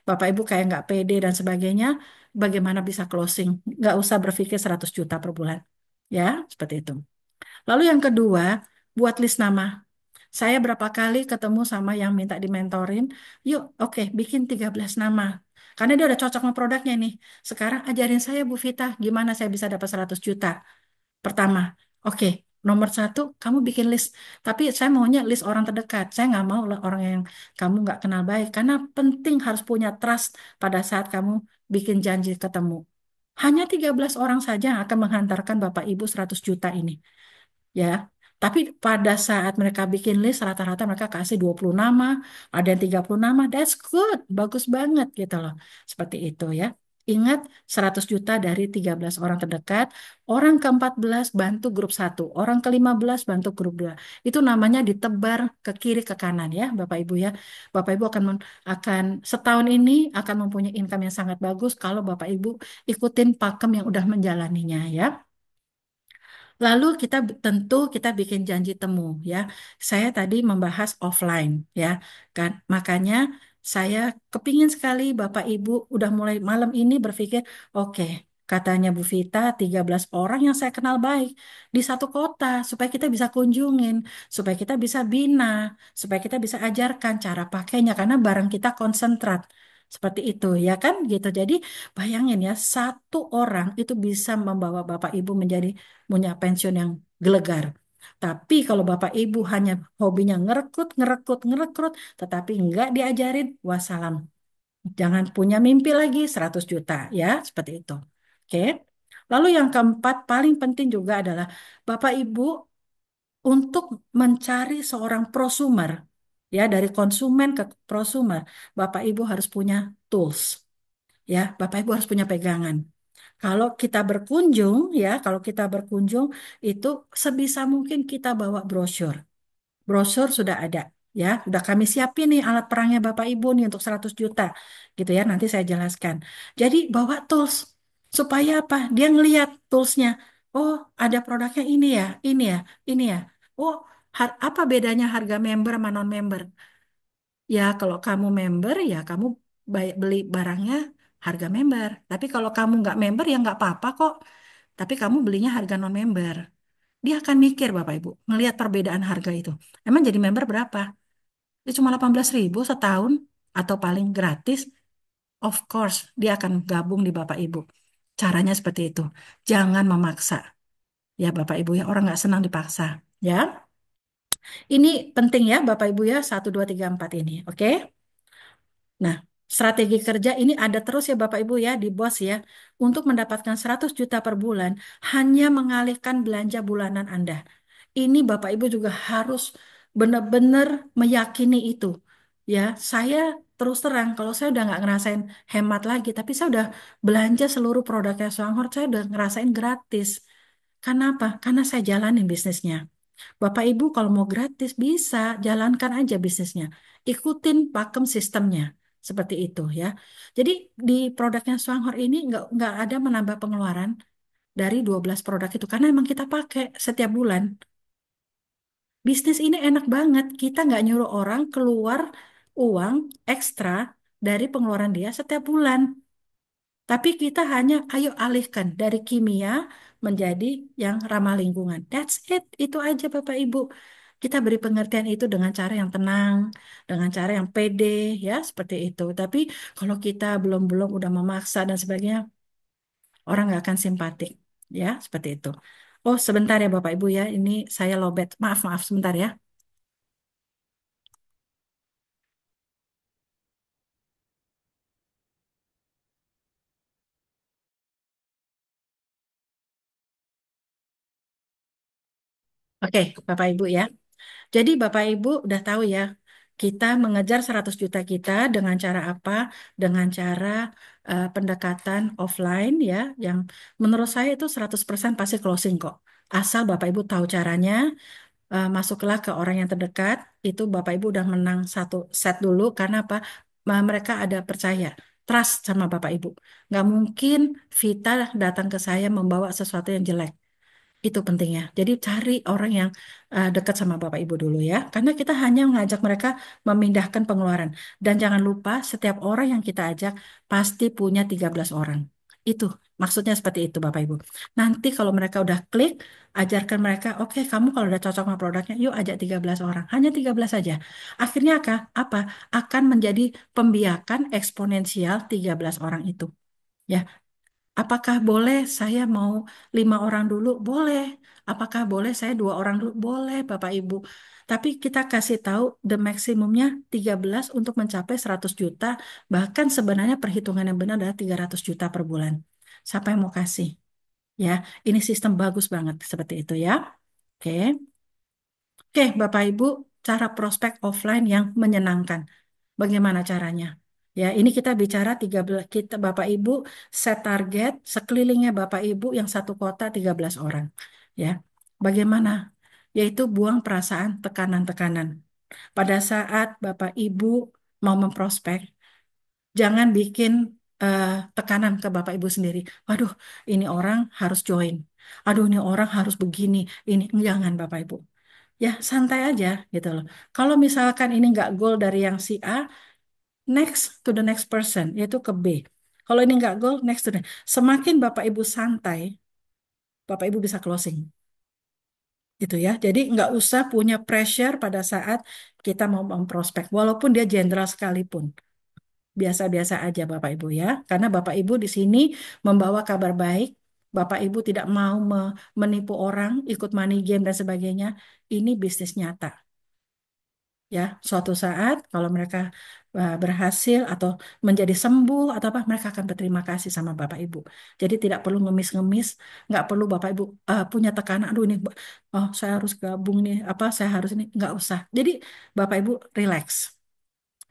Bapak Ibu kayak nggak pede dan sebagainya. Bagaimana bisa closing? Nggak usah berpikir 100 juta per bulan. Ya, seperti itu. Lalu yang kedua, buat list nama. Saya berapa kali ketemu sama yang minta dimentorin, yuk oke bikin 13 nama. Karena dia udah cocok sama produknya nih. Sekarang ajarin saya Bu Vita, gimana saya bisa dapat 100 juta. Pertama, oke, nomor satu, kamu bikin list. Tapi saya maunya list orang terdekat. Saya nggak mau lah orang yang kamu nggak kenal baik. Karena penting harus punya trust pada saat kamu bikin janji ketemu. Hanya 13 orang saja yang akan menghantarkan Bapak Ibu 100 juta ini. Ya. Tapi pada saat mereka bikin list, rata-rata mereka kasih 20 nama, ada yang 30 nama, that's good, bagus banget gitu loh. Seperti itu ya. Ingat 100 juta dari 13 orang terdekat, orang ke-14 bantu grup satu, orang ke-15 bantu grup 2. Itu namanya ditebar ke kiri ke kanan ya, Bapak Ibu ya. Bapak Ibu akan setahun ini akan mempunyai income yang sangat bagus kalau Bapak Ibu ikutin pakem yang udah menjalaninya ya. Lalu tentu kita bikin janji temu ya. Saya tadi membahas offline ya kan. Makanya saya kepingin sekali Bapak Ibu udah mulai malam ini berpikir, oke, katanya Bu Vita 13 orang yang saya kenal baik di satu kota supaya kita bisa kunjungin, supaya kita bisa bina, supaya kita bisa ajarkan cara pakainya karena barang kita konsentrat. Seperti itu ya kan gitu. Jadi bayangin ya, satu orang itu bisa membawa Bapak Ibu menjadi punya pensiun yang gelegar. Tapi kalau Bapak Ibu hanya hobinya ngerekrut, ngerekrut, ngerekrut, tetapi nggak diajarin, wassalam. Jangan punya mimpi lagi 100 juta, ya, seperti itu. Oke. Lalu yang keempat, paling penting juga adalah Bapak Ibu untuk mencari seorang prosumer, ya, dari konsumen ke prosumer, Bapak Ibu harus punya tools, ya, Bapak Ibu harus punya pegangan. Kalau kita berkunjung itu sebisa mungkin kita bawa brosur. Brosur sudah ada, ya. Sudah kami siapin nih alat perangnya Bapak Ibu nih untuk 100 juta. Gitu ya, nanti saya jelaskan. Jadi bawa tools supaya apa? Dia ngelihat toolsnya. Oh, ada produknya ini ya, ini ya. Oh, apa bedanya harga member sama non-member? Ya, kalau kamu member, ya kamu beli barangnya harga member. Tapi kalau kamu nggak member, ya nggak apa-apa kok. Tapi kamu belinya harga non-member. Dia akan mikir, Bapak Ibu, ngelihat perbedaan harga itu. Emang jadi member berapa? Itu cuma 18.000 setahun atau paling gratis. Of course, dia akan gabung di Bapak Ibu. Caranya seperti itu. Jangan memaksa. Ya, Bapak Ibu ya, orang nggak senang dipaksa. Ya, ini penting ya, Bapak Ibu ya, 1, 2, 3, 4 ini. Oke? Nah, strategi kerja ini ada terus ya Bapak Ibu ya di BOS ya. Untuk mendapatkan 100 juta per bulan hanya mengalihkan belanja bulanan Anda. Ini Bapak Ibu juga harus benar-benar meyakini itu. Ya, saya terus terang kalau saya udah nggak ngerasain hemat lagi, tapi saya udah belanja seluruh produknya Swanghor, saya udah ngerasain gratis. Karena apa? Karena saya jalanin bisnisnya. Bapak Ibu kalau mau gratis bisa jalankan aja bisnisnya. Ikutin pakem sistemnya seperti itu ya. Jadi di produknya Swanghor ini nggak ada menambah pengeluaran dari 12 produk itu karena emang kita pakai setiap bulan. Bisnis ini enak banget. Kita nggak nyuruh orang keluar uang ekstra dari pengeluaran dia setiap bulan. Tapi kita hanya ayo alihkan dari kimia menjadi yang ramah lingkungan. That's it. Itu aja Bapak Ibu. Kita beri pengertian itu dengan cara yang tenang, dengan cara yang pede, ya seperti itu. Tapi kalau kita belum-belum udah memaksa dan sebagainya, orang nggak akan simpatik, ya seperti itu. Oh sebentar ya Bapak Ibu ya, ini saya lobet. Maaf maaf sebentar ya. Oke Bapak Ibu ya. Jadi Bapak Ibu udah tahu ya, kita mengejar 100 juta kita dengan cara apa? Dengan cara pendekatan offline ya, yang menurut saya itu 100% pasti closing kok. Asal Bapak Ibu tahu caranya, masuklah ke orang yang terdekat, itu Bapak Ibu udah menang satu set dulu, karena apa? Mereka ada percaya, trust sama Bapak Ibu. Nggak mungkin Vita datang ke saya membawa sesuatu yang jelek. Itu pentingnya. Jadi cari orang yang dekat sama Bapak Ibu dulu ya. Karena kita hanya mengajak mereka memindahkan pengeluaran. Dan jangan lupa setiap orang yang kita ajak pasti punya 13 orang. Itu maksudnya seperti itu Bapak Ibu. Nanti kalau mereka udah klik, ajarkan mereka, oke kamu kalau udah cocok sama produknya, yuk ajak 13 orang. Hanya 13 saja. Akhirnya apa? Akan menjadi pembiakan eksponensial 13 orang itu. Ya, apakah boleh saya mau 5 orang dulu? Boleh. Apakah boleh saya 2 orang dulu? Boleh, Bapak Ibu. Tapi kita kasih tahu the maksimumnya 13 untuk mencapai 100 juta. Bahkan sebenarnya perhitungan yang benar adalah 300 juta per bulan. Siapa yang mau kasih? Ya, ini sistem bagus banget seperti itu ya. Oke. Oke, Bapak Ibu, cara prospek offline yang menyenangkan. Bagaimana caranya? Ya, ini kita bicara 13 kita Bapak Ibu set target sekelilingnya Bapak Ibu yang satu kota 13 orang. Ya. Bagaimana? Yaitu buang perasaan tekanan-tekanan. Pada saat Bapak Ibu mau memprospek, jangan bikin eh, tekanan ke Bapak Ibu sendiri. Waduh, ini orang harus join. Aduh, ini orang harus begini. Ini jangan Bapak Ibu. Ya, santai aja gitu loh. Kalau misalkan ini nggak goal dari yang si A, next to the next person, yaitu ke B. Kalau ini nggak goal, next to the. Semakin Bapak Ibu santai, Bapak Ibu bisa closing. Gitu ya. Jadi nggak usah punya pressure pada saat kita mau memprospek. Walaupun dia jenderal sekalipun. Biasa-biasa aja Bapak Ibu ya. Karena Bapak Ibu di sini membawa kabar baik. Bapak Ibu tidak mau menipu orang, ikut money game dan sebagainya. Ini bisnis nyata. Ya, suatu saat kalau mereka berhasil atau menjadi sembuh atau apa, mereka akan berterima kasih sama Bapak Ibu. Jadi tidak perlu ngemis-ngemis, nggak perlu Bapak Ibu punya tekanan. Aduh ini, oh saya harus gabung nih, apa saya harus ini, nggak usah. Jadi Bapak Ibu relax.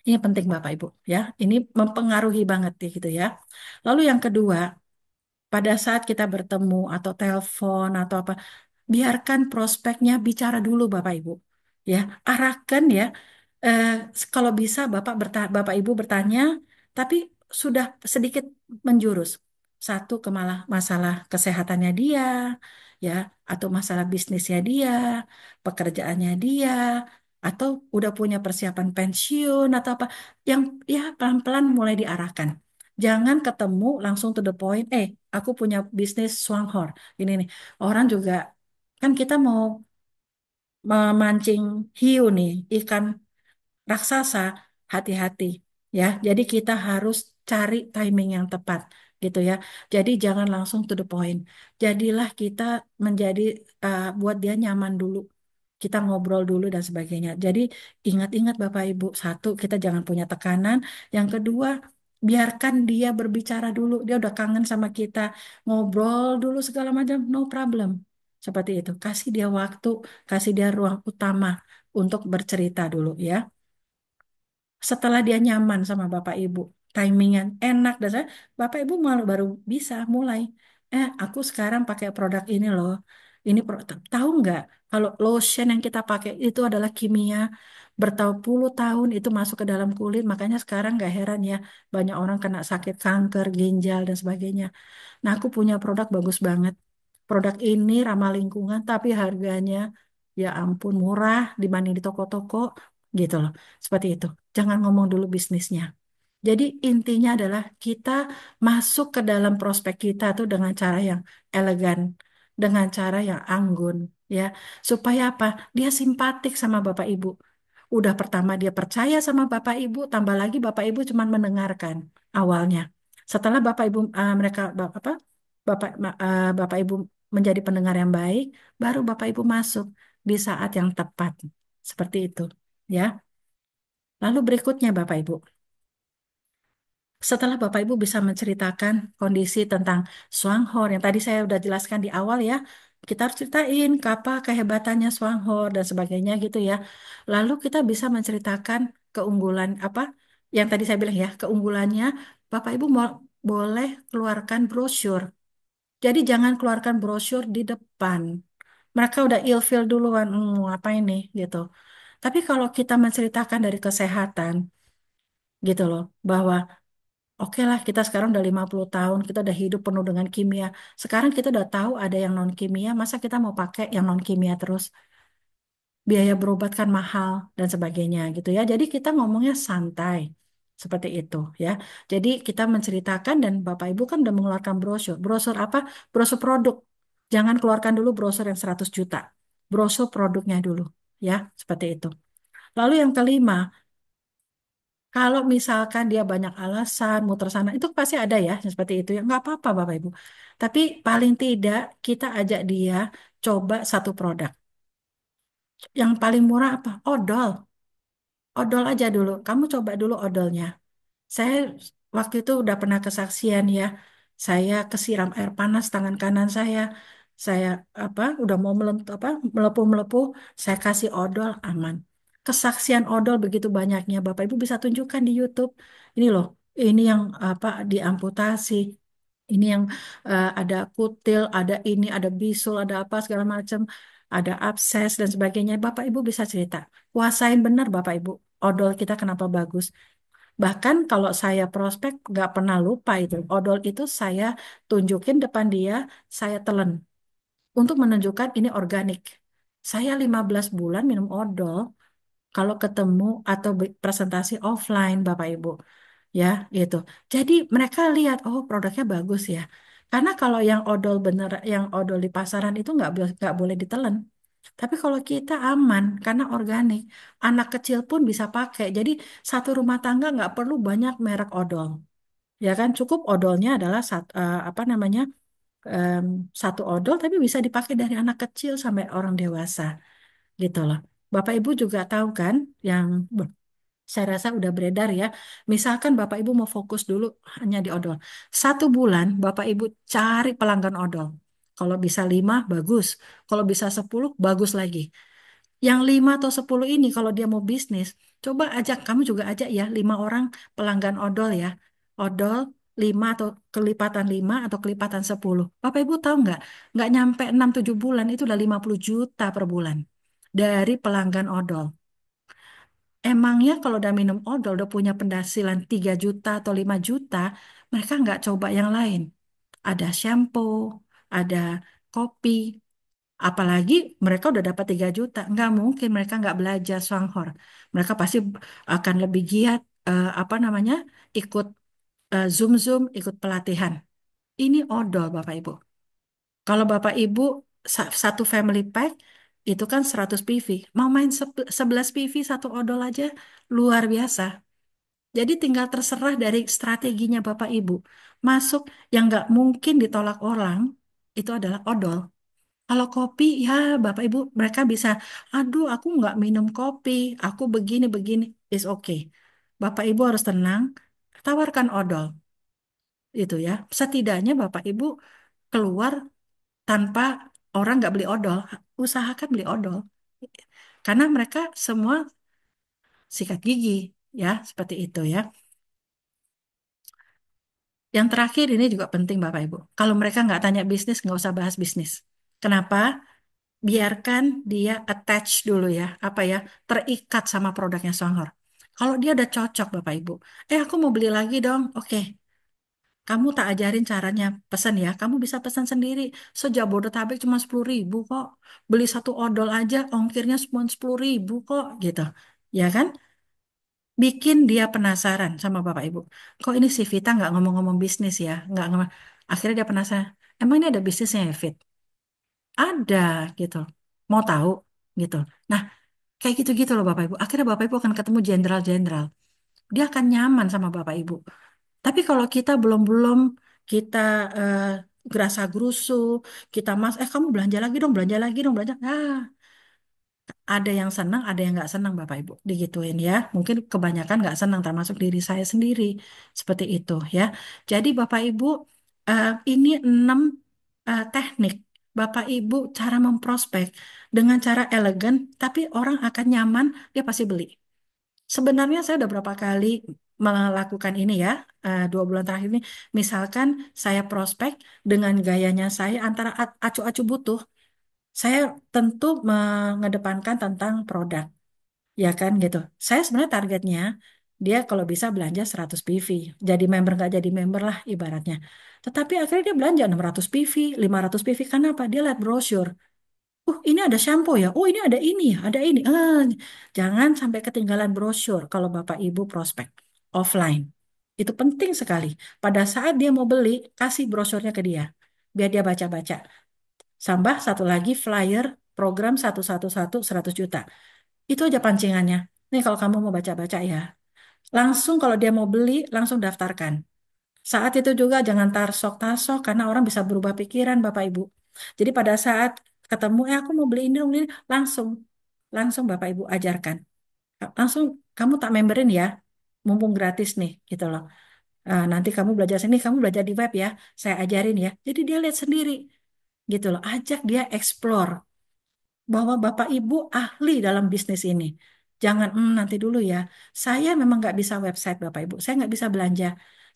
Ini penting Bapak Ibu ya. Ini mempengaruhi banget gitu ya. Lalu yang kedua, pada saat kita bertemu atau telepon atau apa, biarkan prospeknya bicara dulu Bapak Ibu. Ya, arahkan ya. Eh, Kalau bisa Bapak Ibu bertanya, tapi sudah sedikit menjurus. Satu ke malah masalah kesehatannya dia, ya, atau masalah bisnisnya dia, pekerjaannya dia, atau udah punya persiapan pensiun atau apa. Yang ya pelan-pelan mulai diarahkan. Jangan ketemu langsung to the point. Aku punya bisnis Swanghor. Ini nih, orang juga kan kita mau memancing hiu nih, ikan raksasa, hati-hati ya. Jadi kita harus cari timing yang tepat gitu ya. Jadi jangan langsung to the point. Jadilah kita menjadi buat dia nyaman dulu. Kita ngobrol dulu dan sebagainya. Jadi ingat-ingat Bapak Ibu, satu kita jangan punya tekanan. Yang kedua, biarkan dia berbicara dulu. Dia udah kangen sama kita, ngobrol dulu segala macam, no problem. Seperti itu. Kasih dia waktu, kasih dia ruang utama untuk bercerita dulu ya. Setelah dia nyaman sama Bapak Ibu, timingan enak dan saya, Bapak Ibu malu baru bisa mulai. Aku sekarang pakai produk ini loh. Ini tahu nggak kalau lotion yang kita pakai itu adalah kimia bertahun-puluh tahun itu masuk ke dalam kulit, makanya sekarang nggak heran ya banyak orang kena sakit kanker, ginjal dan sebagainya. Nah, aku punya produk bagus banget. Produk ini ramah lingkungan, tapi harganya ya ampun murah dibanding di toko-toko gitu loh. Seperti itu. Jangan ngomong dulu bisnisnya. Jadi intinya adalah kita masuk ke dalam prospek kita tuh dengan cara yang elegan, dengan cara yang anggun, ya. Supaya apa? Dia simpatik sama Bapak Ibu. Udah pertama dia percaya sama Bapak Ibu, tambah lagi Bapak Ibu cuma mendengarkan awalnya. Setelah Bapak Ibu mereka apa? Bapak Ibu menjadi pendengar yang baik, baru Bapak Ibu masuk di saat yang tepat. Seperti itu, ya. Lalu berikutnya Bapak Ibu. Setelah Bapak Ibu bisa menceritakan kondisi tentang Swanghor yang tadi saya udah jelaskan di awal ya, kita harus ceritain apa kehebatannya Swanghor dan sebagainya gitu ya. Lalu kita bisa menceritakan keunggulan apa yang tadi saya bilang ya, keunggulannya Bapak Ibu mau boleh keluarkan brosur. Jadi jangan keluarkan brosur di depan. Mereka udah ilfeel duluan, apa ini gitu. Tapi kalau kita menceritakan dari kesehatan gitu loh, bahwa oke lah, kita sekarang udah 50 tahun, kita udah hidup penuh dengan kimia. Sekarang kita udah tahu ada yang non kimia, masa kita mau pakai yang non kimia terus? Biaya berobat kan mahal dan sebagainya gitu ya. Jadi kita ngomongnya santai seperti itu ya. Jadi kita menceritakan dan Bapak Ibu kan udah mengeluarkan brosur. Brosur apa? Brosur produk. Jangan keluarkan dulu brosur yang 100 juta. Brosur produknya dulu ya, seperti itu. Lalu yang kelima, kalau misalkan dia banyak alasan, muter sana, itu pasti ada ya, seperti itu ya. Nggak apa-apa Bapak Ibu. Tapi paling tidak kita ajak dia coba satu produk. Yang paling murah apa? Odol. Odol aja dulu. Kamu coba dulu odolnya. Saya waktu itu udah pernah kesaksian ya. Saya kesiram air panas tangan kanan saya. Saya udah mau melepuh-melepuh, saya kasih odol aman. Kesaksian odol begitu banyaknya, Bapak Ibu bisa tunjukkan di YouTube. Ini loh, ini yang diamputasi. Ini yang ada kutil, ada ini, ada bisul, ada apa segala macam, ada abses dan sebagainya. Bapak Ibu bisa cerita. Kuasain benar Bapak Ibu. Odol kita kenapa bagus? Bahkan kalau saya prospek nggak pernah lupa itu. Odol itu saya tunjukin depan dia, saya telan untuk menunjukkan ini organik. Saya 15 bulan minum odol kalau ketemu atau presentasi offline Bapak Ibu. Ya, gitu. Jadi mereka lihat, oh produknya bagus ya. Karena kalau yang odol bener, yang odol di pasaran itu nggak boleh ditelan. Tapi kalau kita aman karena organik, anak kecil pun bisa pakai. Jadi satu rumah tangga nggak perlu banyak merek odol. Ya kan, cukup odolnya adalah apa namanya em, satu odol, tapi bisa dipakai dari anak kecil sampai orang dewasa, gitu loh. Bapak Ibu juga tahu kan, yang saya rasa udah beredar ya. Misalkan Bapak Ibu mau fokus dulu hanya di odol. 1 bulan Bapak Ibu cari pelanggan odol. Kalau bisa 5, bagus. Kalau bisa 10, bagus lagi. Yang 5 atau 10 ini kalau dia mau bisnis, coba ajak, kamu juga ajak ya, 5 orang pelanggan odol ya. Odol 5 atau kelipatan 5 atau kelipatan 10. Bapak Ibu tahu nggak? Nggak nyampe 6-7 bulan itu udah 50 juta per bulan. Dari pelanggan odol. Emangnya kalau udah minum odol, udah punya penghasilan 3 juta atau 5 juta, mereka nggak coba yang lain. Ada shampoo, ada kopi, apalagi mereka udah dapat 3 juta. Nggak mungkin mereka nggak belajar Swanghor. Mereka pasti akan lebih giat, apa namanya, ikut Zoom-Zoom, ikut pelatihan. Ini odol Bapak Ibu. Kalau Bapak Ibu satu family pack, itu kan 100 PV. Mau main 11 PV satu odol aja, luar biasa. Jadi tinggal terserah dari strateginya Bapak Ibu. Masuk yang nggak mungkin ditolak orang, itu adalah odol. Kalau kopi, ya Bapak Ibu, mereka bisa, aduh aku nggak minum kopi, aku begini-begini, is okay. Bapak Ibu harus tenang, tawarkan odol, itu ya. Setidaknya Bapak Ibu keluar tanpa orang nggak beli odol, usahakan beli odol. Karena mereka semua sikat gigi, ya, seperti itu ya. Yang terakhir ini juga penting Bapak Ibu. Kalau mereka nggak tanya bisnis, nggak usah bahas bisnis. Kenapa? Biarkan dia attach dulu ya, apa ya, terikat sama produknya Songhor. Kalau dia udah cocok Bapak Ibu, aku mau beli lagi dong. Oke, kamu tak ajarin caranya pesan ya. Kamu bisa pesan sendiri. Sejabodetabek cuma 10.000 kok. Beli satu odol aja, ongkirnya cuma 10.000 kok, gitu. Ya kan? Bikin dia penasaran sama Bapak Ibu. Kok ini si Vita nggak ngomong-ngomong bisnis ya? Nggak ngomong. Akhirnya dia penasaran. Emang ini ada bisnisnya ya, Fit? Ada gitu. Mau tahu gitu. Nah, kayak gitu-gitu loh Bapak Ibu. Akhirnya Bapak Ibu akan ketemu jenderal-jenderal. Dia akan nyaman sama Bapak Ibu. Tapi kalau kita belum-belum, kita eh, gerasa gerusu, kita kamu belanja lagi dong, belanja lagi dong, belanja. Ada yang senang, ada yang nggak senang Bapak Ibu, digituin ya. Mungkin kebanyakan nggak senang, termasuk diri saya sendiri. Seperti itu ya. Jadi Bapak Ibu, ini 6 teknik Bapak Ibu cara memprospek dengan cara elegan, tapi orang akan nyaman, dia pasti beli. Sebenarnya saya udah berapa kali melakukan ini ya, 2 bulan terakhir ini. Misalkan saya prospek dengan gayanya saya antara acu-acu butuh, saya tentu mengedepankan tentang produk, ya kan gitu. Saya sebenarnya targetnya dia kalau bisa belanja 100 PV, jadi member nggak jadi member lah ibaratnya. Tetapi akhirnya dia belanja 600 PV, 500 PV, karena apa? Dia lihat brosur. Ini ada shampoo ya. Oh, ini ada ini ya, ada ini. Jangan sampai ketinggalan brosur kalau Bapak Ibu prospek offline. Itu penting sekali. Pada saat dia mau beli, kasih brosurnya ke dia. Biar dia baca-baca. Tambah satu lagi flyer program 111 100 juta. Itu aja pancingannya. Nih kalau kamu mau baca-baca ya. Langsung kalau dia mau beli, langsung daftarkan. Saat itu juga jangan tarsok-tarsok karena orang bisa berubah pikiran Bapak Ibu. Jadi pada saat ketemu, aku mau beli ini dong, ini langsung langsung Bapak Ibu ajarkan. Langsung kamu tak memberin ya, mumpung gratis nih gitu loh. Nanti kamu belajar sini, kamu belajar di web ya, saya ajarin ya. Jadi dia lihat sendiri gitu loh, ajak dia explore bahwa Bapak Ibu ahli dalam bisnis ini. Jangan nanti dulu ya. Saya memang nggak bisa website Bapak Ibu. Saya nggak bisa belanja.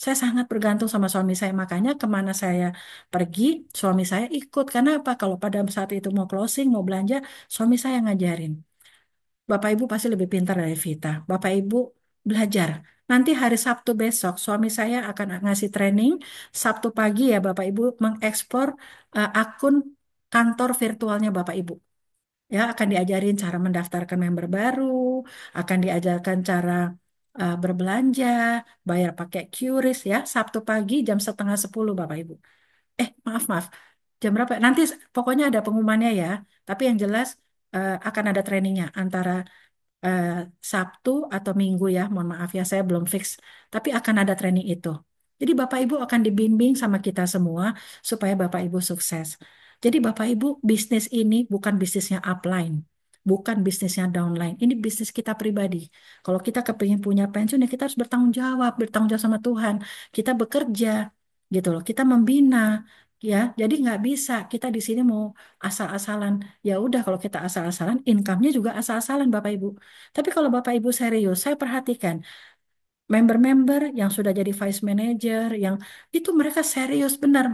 Saya sangat bergantung sama suami saya. Makanya kemana saya pergi, suami saya ikut. Karena apa? Kalau pada saat itu mau closing, mau belanja, suami saya ngajarin. Bapak Ibu pasti lebih pintar dari Vita. Bapak Ibu belajar. Nanti hari Sabtu besok, suami saya akan ngasih training. Sabtu pagi ya Bapak Ibu mengeksplor akun kantor virtualnya Bapak Ibu. Ya, akan diajarin cara mendaftarkan member baru, akan diajarkan cara berbelanja, bayar pakai QRIS ya, Sabtu pagi jam setengah 10 Bapak Ibu. Maaf, maaf. Jam berapa? Nanti pokoknya ada pengumumannya ya. Tapi yang jelas akan ada trainingnya antara eh, Sabtu atau Minggu ya. Mohon maaf ya, saya belum fix. Tapi akan ada training itu. Jadi Bapak Ibu akan dibimbing sama kita semua supaya Bapak Ibu sukses. Jadi Bapak Ibu, bisnis ini bukan bisnisnya upline. Bukan bisnisnya downline. Ini bisnis kita pribadi. Kalau kita kepingin punya pensiun, ya kita harus bertanggung jawab sama Tuhan. Kita bekerja, gitu loh. Kita membina, ya. Jadi nggak bisa kita di sini mau asal-asalan. Ya udah kalau kita asal-asalan, income-nya juga asal-asalan Bapak Ibu. Tapi kalau Bapak Ibu serius, saya perhatikan member-member yang sudah jadi vice manager, yang itu mereka serius benar.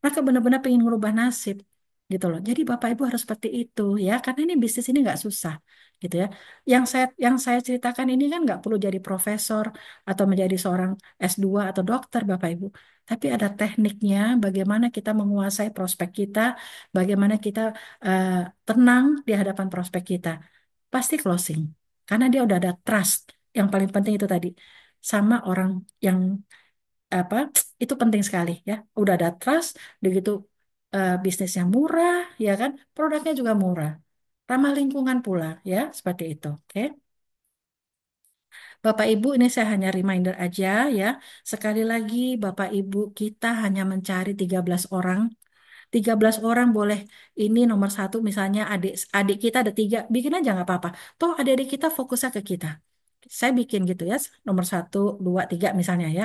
Mereka benar-benar pengen merubah nasib gitu loh. Jadi Bapak Ibu harus seperti itu ya, karena ini bisnis ini nggak susah gitu ya. Yang saya ceritakan ini kan nggak perlu jadi profesor atau menjadi seorang S2 atau dokter Bapak Ibu. Tapi ada tekniknya bagaimana kita menguasai prospek kita, bagaimana kita eh, tenang di hadapan prospek kita. Pasti closing. Karena dia udah ada trust. Yang paling penting itu tadi sama orang yang apa itu penting sekali ya. Udah ada trust, begitu bisnisnya murah, ya kan? Produknya juga murah, ramah lingkungan pula, ya seperti itu. Oke, Bapak Ibu ini saya hanya reminder aja ya. Sekali lagi Bapak Ibu kita hanya mencari 13 orang. 13 orang boleh ini nomor satu misalnya adik adik kita ada tiga bikin aja nggak apa-apa toh adik-adik kita fokusnya ke kita saya bikin gitu ya nomor satu dua tiga misalnya ya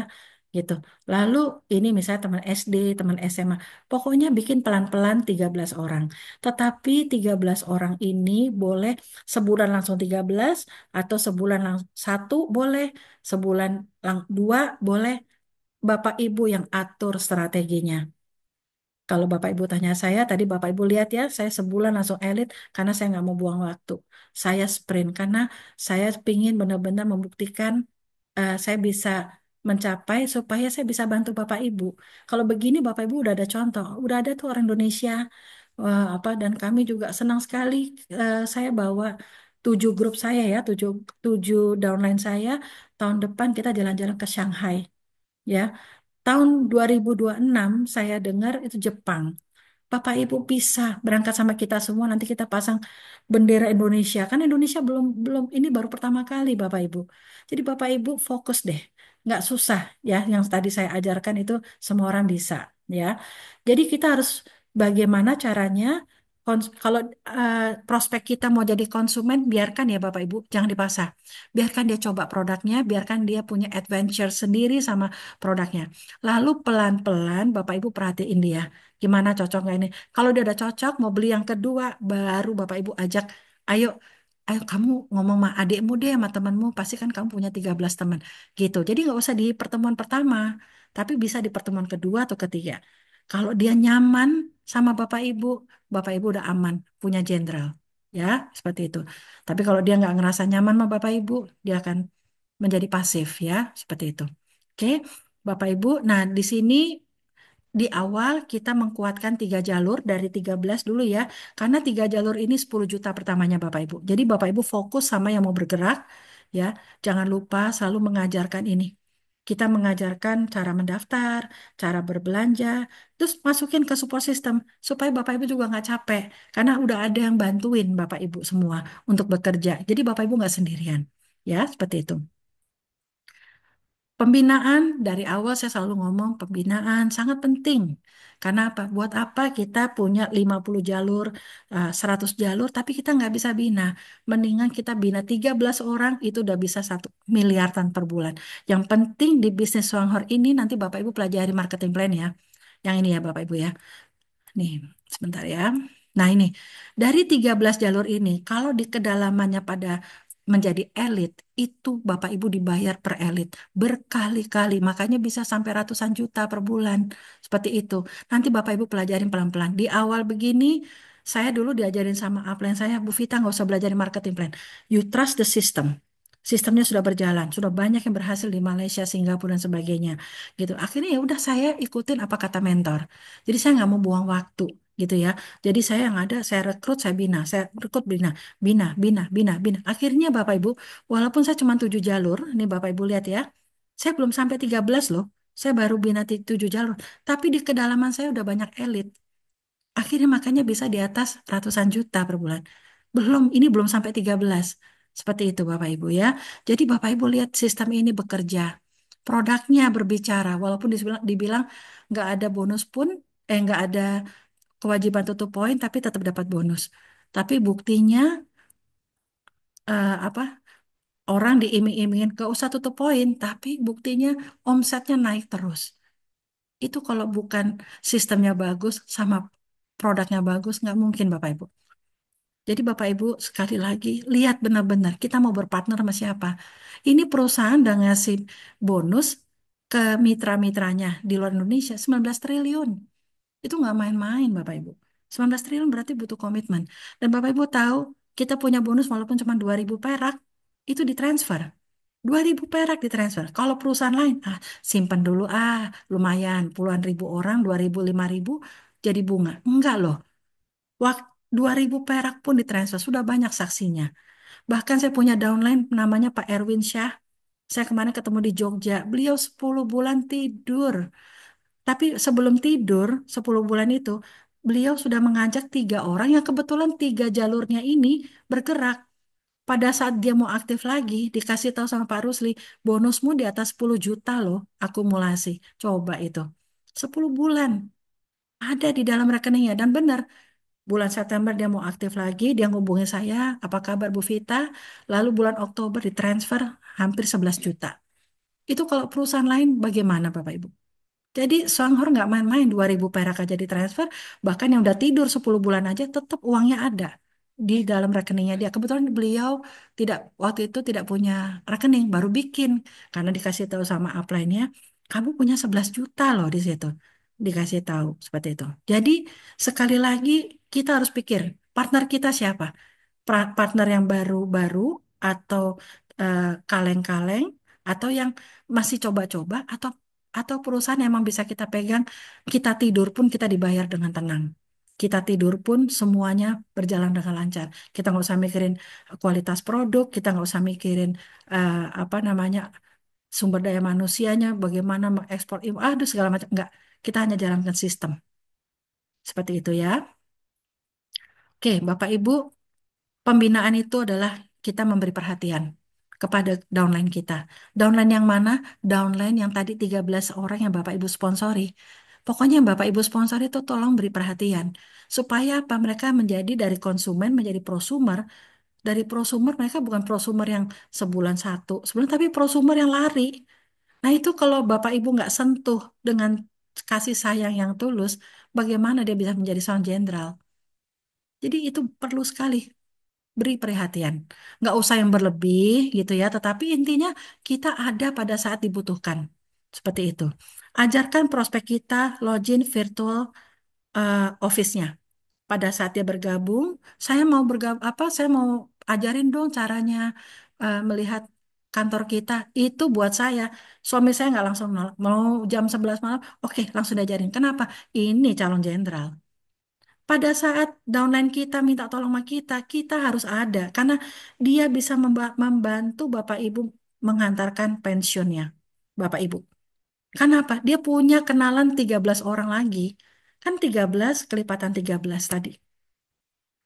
gitu lalu ini misalnya teman SD teman SMA pokoknya bikin pelan-pelan 13 orang tetapi 13 orang ini boleh sebulan langsung 13 atau sebulan langsung satu boleh sebulan dua boleh Bapak Ibu yang atur strateginya. Kalau Bapak Ibu tanya saya, tadi Bapak Ibu lihat ya, saya sebulan langsung elit karena saya nggak mau buang waktu. Saya sprint karena saya ingin benar-benar membuktikan saya bisa mencapai supaya saya bisa bantu Bapak Ibu. Kalau begini Bapak Ibu udah ada contoh, udah ada tuh orang Indonesia apa dan kami juga senang sekali saya bawa 7 grup saya ya, tujuh downline saya tahun depan kita jalan-jalan ke Shanghai ya. Tahun 2026 saya dengar itu Jepang. Bapak Ibu bisa berangkat sama kita semua nanti kita pasang bendera Indonesia. Kan Indonesia belum belum ini baru pertama kali Bapak Ibu. Jadi Bapak Ibu fokus deh. Nggak susah ya yang tadi saya ajarkan itu semua orang bisa ya. Jadi kita harus bagaimana caranya kalau prospek kita mau jadi konsumen biarkan ya Bapak Ibu jangan dipaksa. Biarkan dia coba produknya, biarkan dia punya adventure sendiri sama produknya. Lalu pelan-pelan Bapak Ibu perhatiin dia. Gimana cocok nggak ini? Kalau dia udah cocok, mau beli yang kedua, baru Bapak Ibu ajak, ayo, ayo kamu ngomong sama adikmu deh, sama temanmu, pasti kan kamu punya 13 teman. Gitu. Jadi nggak usah di pertemuan pertama, tapi bisa di pertemuan kedua atau ketiga. Kalau dia nyaman sama Bapak Ibu udah aman, punya jenderal. Ya, seperti itu. Tapi kalau dia nggak ngerasa nyaman sama Bapak Ibu, dia akan menjadi pasif ya, seperti itu. Oke, Bapak Ibu. Nah, di sini di awal kita mengkuatkan 3 jalur dari 13 dulu ya. Karena 3 jalur ini 10 juta pertamanya Bapak Ibu. Jadi Bapak Ibu fokus sama yang mau bergerak ya. Jangan lupa selalu mengajarkan ini. Kita mengajarkan cara mendaftar, cara berbelanja, terus masukin ke support system supaya Bapak Ibu juga nggak capek. Karena udah ada yang bantuin Bapak Ibu semua untuk bekerja. Jadi Bapak Ibu nggak sendirian. Ya, seperti itu. Pembinaan dari awal saya selalu ngomong pembinaan sangat penting. Karena apa? Buat apa kita punya 50 jalur, 100 jalur, tapi kita nggak bisa bina. Mendingan kita bina 13 orang, itu udah bisa 1 miliaran per bulan. Yang penting di bisnis Songhor ini nanti Bapak Ibu pelajari marketing plan ya. Yang ini ya Bapak Ibu ya. Nih, sebentar ya. Nah ini, dari 13 jalur ini, kalau di kedalamannya pada menjadi elit, itu Bapak Ibu dibayar per elit berkali-kali, makanya bisa sampai ratusan juta per bulan. Seperti itu. Nanti Bapak Ibu pelajarin pelan-pelan. Di awal begini, saya dulu diajarin sama upline saya, Bu Vita nggak usah belajar marketing plan. You trust the system. Sistemnya sudah berjalan, sudah banyak yang berhasil di Malaysia, Singapura dan sebagainya. Gitu. Akhirnya ya udah saya ikutin apa kata mentor. Jadi saya nggak mau buang waktu gitu ya. Jadi saya yang ada, saya rekrut, saya bina, saya rekrut, bina, bina, bina, bina, bina. Akhirnya Bapak Ibu, walaupun saya cuma 7 jalur, nih Bapak Ibu lihat ya, saya belum sampai 13 loh. Saya baru bina 7 jalur, tapi di kedalaman saya udah banyak elit. Akhirnya makanya bisa di atas ratusan juta per bulan. Ini belum sampai 13. Seperti itu Bapak Ibu ya. Jadi Bapak Ibu lihat sistem ini bekerja. Produknya berbicara, walaupun dibilang nggak ada bonus pun, nggak ada kewajiban tutup poin, tapi tetap dapat bonus. Tapi buktinya apa? Orang diiming-imingin gak usah tutup poin, tapi buktinya omsetnya naik terus. Itu kalau bukan sistemnya bagus sama produknya bagus, nggak mungkin Bapak Ibu. Jadi Bapak Ibu sekali lagi lihat benar-benar kita mau berpartner sama siapa. Ini perusahaan udah ngasih bonus ke mitra-mitranya di luar Indonesia 19 triliun. Itu nggak main-main Bapak Ibu. 19 triliun berarti butuh komitmen. Dan Bapak Ibu tahu kita punya bonus walaupun cuma 2.000 perak, itu ditransfer. 2.000 perak ditransfer. Kalau perusahaan lain, simpan dulu lumayan puluhan ribu orang, 2.000, 5.000 jadi bunga. Enggak loh. Waktu 2.000 perak pun ditransfer, sudah banyak saksinya. Bahkan saya punya downline namanya Pak Erwin Syah. Saya kemarin ketemu di Jogja. Beliau 10 bulan tidur. Tapi sebelum tidur, 10 bulan itu, beliau sudah mengajak 3 orang yang kebetulan 3 jalurnya ini bergerak. Pada saat dia mau aktif lagi, dikasih tahu sama Pak Rusli, bonusmu di atas 10 juta loh, akumulasi. Coba itu. 10 bulan ada di dalam rekeningnya. Dan benar, bulan September dia mau aktif lagi, dia ngubungi saya, apa kabar Bu Vita? Lalu bulan Oktober ditransfer hampir 11 juta. Itu kalau perusahaan lain bagaimana Bapak Ibu? Jadi Songhor nggak main-main 2.000 perak aja ditransfer, bahkan yang udah tidur 10 bulan aja tetap uangnya ada di dalam rekeningnya dia. Kebetulan beliau tidak waktu itu tidak punya rekening, baru bikin karena dikasih tahu sama upline-nya, kamu punya 11 juta loh di situ. Dikasih tahu seperti itu. Jadi sekali lagi kita harus pikir partner kita siapa? Partner yang baru-baru atau eh, kaleng-kaleng atau yang masih coba-coba atau perusahaan yang emang bisa kita pegang, kita tidur pun kita dibayar dengan tenang. Kita tidur pun semuanya berjalan dengan lancar. Kita nggak usah mikirin kualitas produk, kita nggak usah mikirin apa namanya sumber daya manusianya, bagaimana mengekspor, aduh segala macam. Nggak, kita hanya jalankan sistem. Seperti itu ya. Oke, Bapak Ibu, pembinaan itu adalah kita memberi perhatian kepada downline kita. Downline yang mana? Downline yang tadi 13 orang yang Bapak Ibu sponsori. Pokoknya yang Bapak Ibu sponsori itu tolong beri perhatian. Supaya apa? Mereka menjadi dari konsumen menjadi prosumer. Dari prosumer mereka bukan prosumer yang sebulan satu. Sebulan tapi prosumer yang lari. Nah itu kalau Bapak Ibu nggak sentuh dengan kasih sayang yang tulus, bagaimana dia bisa menjadi sound jenderal? Jadi itu perlu sekali beri perhatian. Nggak usah yang berlebih gitu ya, tetapi intinya kita ada pada saat dibutuhkan. Seperti itu. Ajarkan prospek kita login virtual office-nya. Pada saat dia bergabung, saya mau bergabung apa? Saya mau ajarin dong caranya melihat kantor kita. Itu buat saya. Suami saya nggak langsung nolak. Mau jam 11 malam, oke langsung diajarin. Kenapa? Ini calon jenderal. Pada saat downline kita minta tolong sama kita, kita harus ada karena dia bisa membantu Bapak Ibu menghantarkan pensiunnya. Bapak Ibu. Kenapa? Dia punya kenalan 13 orang lagi. Kan 13 kelipatan 13 tadi.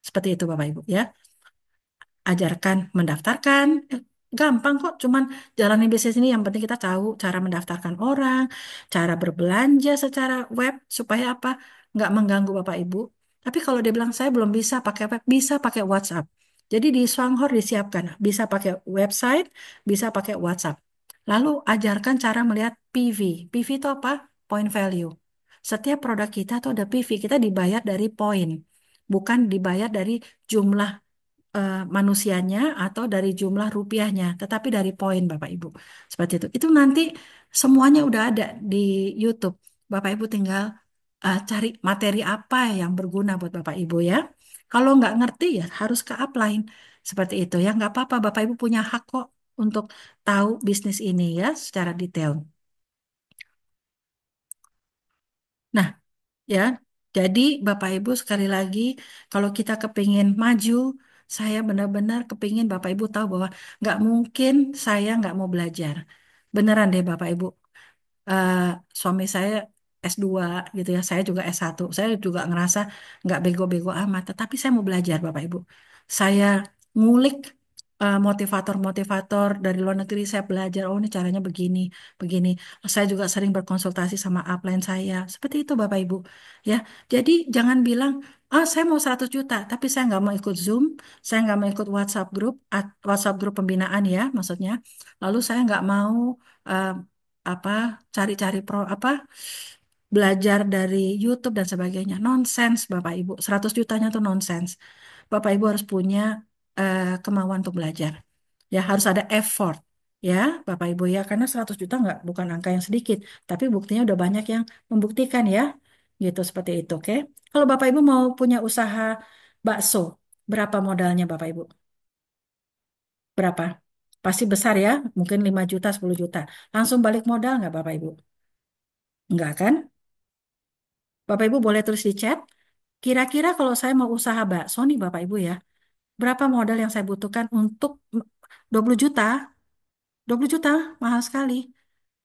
Seperti itu Bapak Ibu ya. Ajarkan mendaftarkan. gampang kok, cuman jalanin bisnis ini yang penting kita tahu cara mendaftarkan orang, cara berbelanja secara web supaya apa? Nggak mengganggu Bapak Ibu. Tapi kalau dia bilang saya belum bisa pakai web, bisa pakai WhatsApp. Jadi di Swanghor disiapkan, bisa pakai website, bisa pakai WhatsApp. Lalu ajarkan cara melihat PV. PV itu apa? Point value. Setiap produk kita tuh ada PV, kita dibayar dari poin, bukan dibayar dari jumlah manusianya atau dari jumlah rupiahnya, tetapi dari poin Bapak Ibu. Seperti itu. Itu nanti semuanya udah ada di YouTube. Bapak Ibu tinggal cari materi apa yang berguna buat Bapak Ibu ya. Kalau nggak ngerti ya harus ke upline. Seperti itu ya. Nggak apa-apa, Bapak Ibu punya hak kok untuk tahu bisnis ini ya secara detail. Nah, ya. Jadi Bapak Ibu sekali lagi kalau kita kepingin maju, saya benar-benar kepingin Bapak Ibu tahu bahwa nggak mungkin saya nggak mau belajar. Beneran deh Bapak Ibu. eh, Suami saya S2 gitu ya, saya juga S1. Saya juga ngerasa nggak bego-bego amat, tetapi saya mau belajar Bapak Ibu. Saya ngulik motivator-motivator dari luar negeri, saya belajar, oh ini caranya begini, begini. Saya juga sering berkonsultasi sama upline saya. Seperti itu Bapak Ibu. Ya, jadi jangan bilang, ah saya mau 100 juta, tapi saya nggak mau ikut Zoom, saya nggak mau ikut WhatsApp grup, WhatsApp grup pembinaan ya maksudnya. Lalu saya nggak mau eh, apa cari-cari belajar dari YouTube dan sebagainya. Nonsens Bapak Ibu. 100 jutanya tuh nonsens. Bapak Ibu harus punya kemauan untuk belajar. Ya harus ada effort. Ya Bapak Ibu ya. Karena 100 juta nggak bukan angka yang sedikit. Tapi buktinya udah banyak yang membuktikan ya. Gitu seperti itu. Oke. Kalau Bapak Ibu mau punya usaha bakso. Berapa modalnya Bapak Ibu? Berapa? Pasti besar ya. Mungkin 5 juta, 10 juta. Langsung balik modal nggak Bapak Ibu? Enggak kan? Bapak Ibu boleh tulis di chat. Kira-kira kalau saya mau usaha bakso nih Bapak Ibu ya, berapa modal yang saya butuhkan untuk 20 juta? 20 juta, mahal sekali.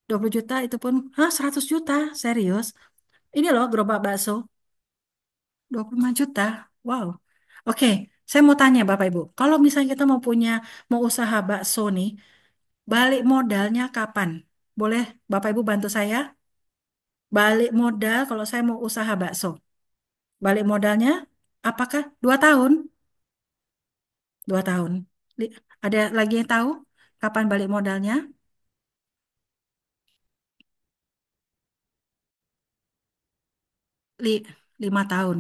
20 juta itu pun, 100 juta, serius. Ini loh gerobak bakso, 25 juta. Wow. Oke, saya mau tanya Bapak Ibu, kalau misalnya kita mau usaha bakso nih, balik modalnya kapan? Boleh Bapak Ibu bantu saya? Balik modal kalau saya mau usaha bakso. Balik modalnya apakah 2 tahun? 2 tahun. Ada lagi yang tahu kapan balik modalnya? 5 tahun,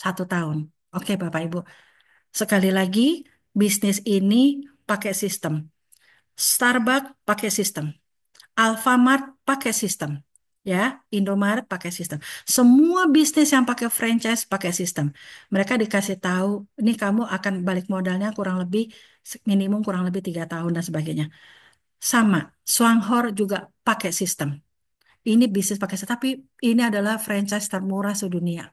1 tahun. Oke, Bapak Ibu. Sekali lagi, bisnis ini pakai sistem. Starbucks pakai sistem. Alfamart pakai sistem. Ya, Indomaret pakai sistem. Semua bisnis yang pakai franchise pakai sistem. Mereka dikasih tahu, ini kamu akan balik modalnya kurang lebih minimum kurang lebih 3 tahun dan sebagainya. Sama, Swanghor juga pakai sistem. Ini bisnis pakai sistem, tapi ini adalah franchise termurah sedunia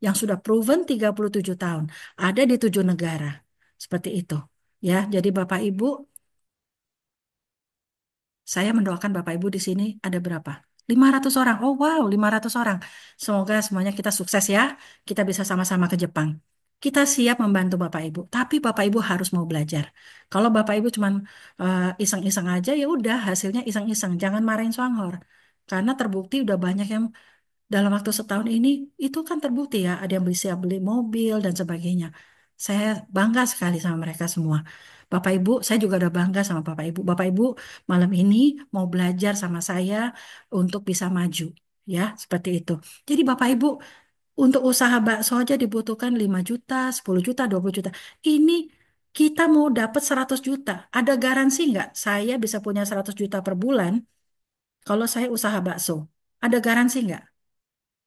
yang sudah proven 37 tahun. Ada di 7 negara. Seperti itu. Ya, jadi Bapak Ibu, saya mendoakan Bapak Ibu di sini ada berapa? 500 orang. Oh wow, 500 orang. Semoga semuanya kita sukses ya. Kita bisa sama-sama ke Jepang. Kita siap membantu Bapak Ibu, tapi Bapak Ibu harus mau belajar. Kalau Bapak Ibu cuman iseng-iseng aja ya udah hasilnya iseng-iseng. Jangan marahin Swanghor. Karena terbukti udah banyak yang dalam waktu setahun ini itu kan terbukti ya ada yang bisa beli mobil dan sebagainya. Saya bangga sekali sama mereka semua. Bapak Ibu, saya juga udah bangga sama Bapak Ibu. Bapak Ibu malam ini mau belajar sama saya untuk bisa maju. Ya, seperti itu. Jadi Bapak Ibu untuk usaha bakso aja dibutuhkan 5 juta, 10 juta, 20 juta. Ini kita mau dapat 100 juta. Ada garansi nggak saya bisa punya 100 juta per bulan kalau saya usaha bakso? Ada garansi nggak?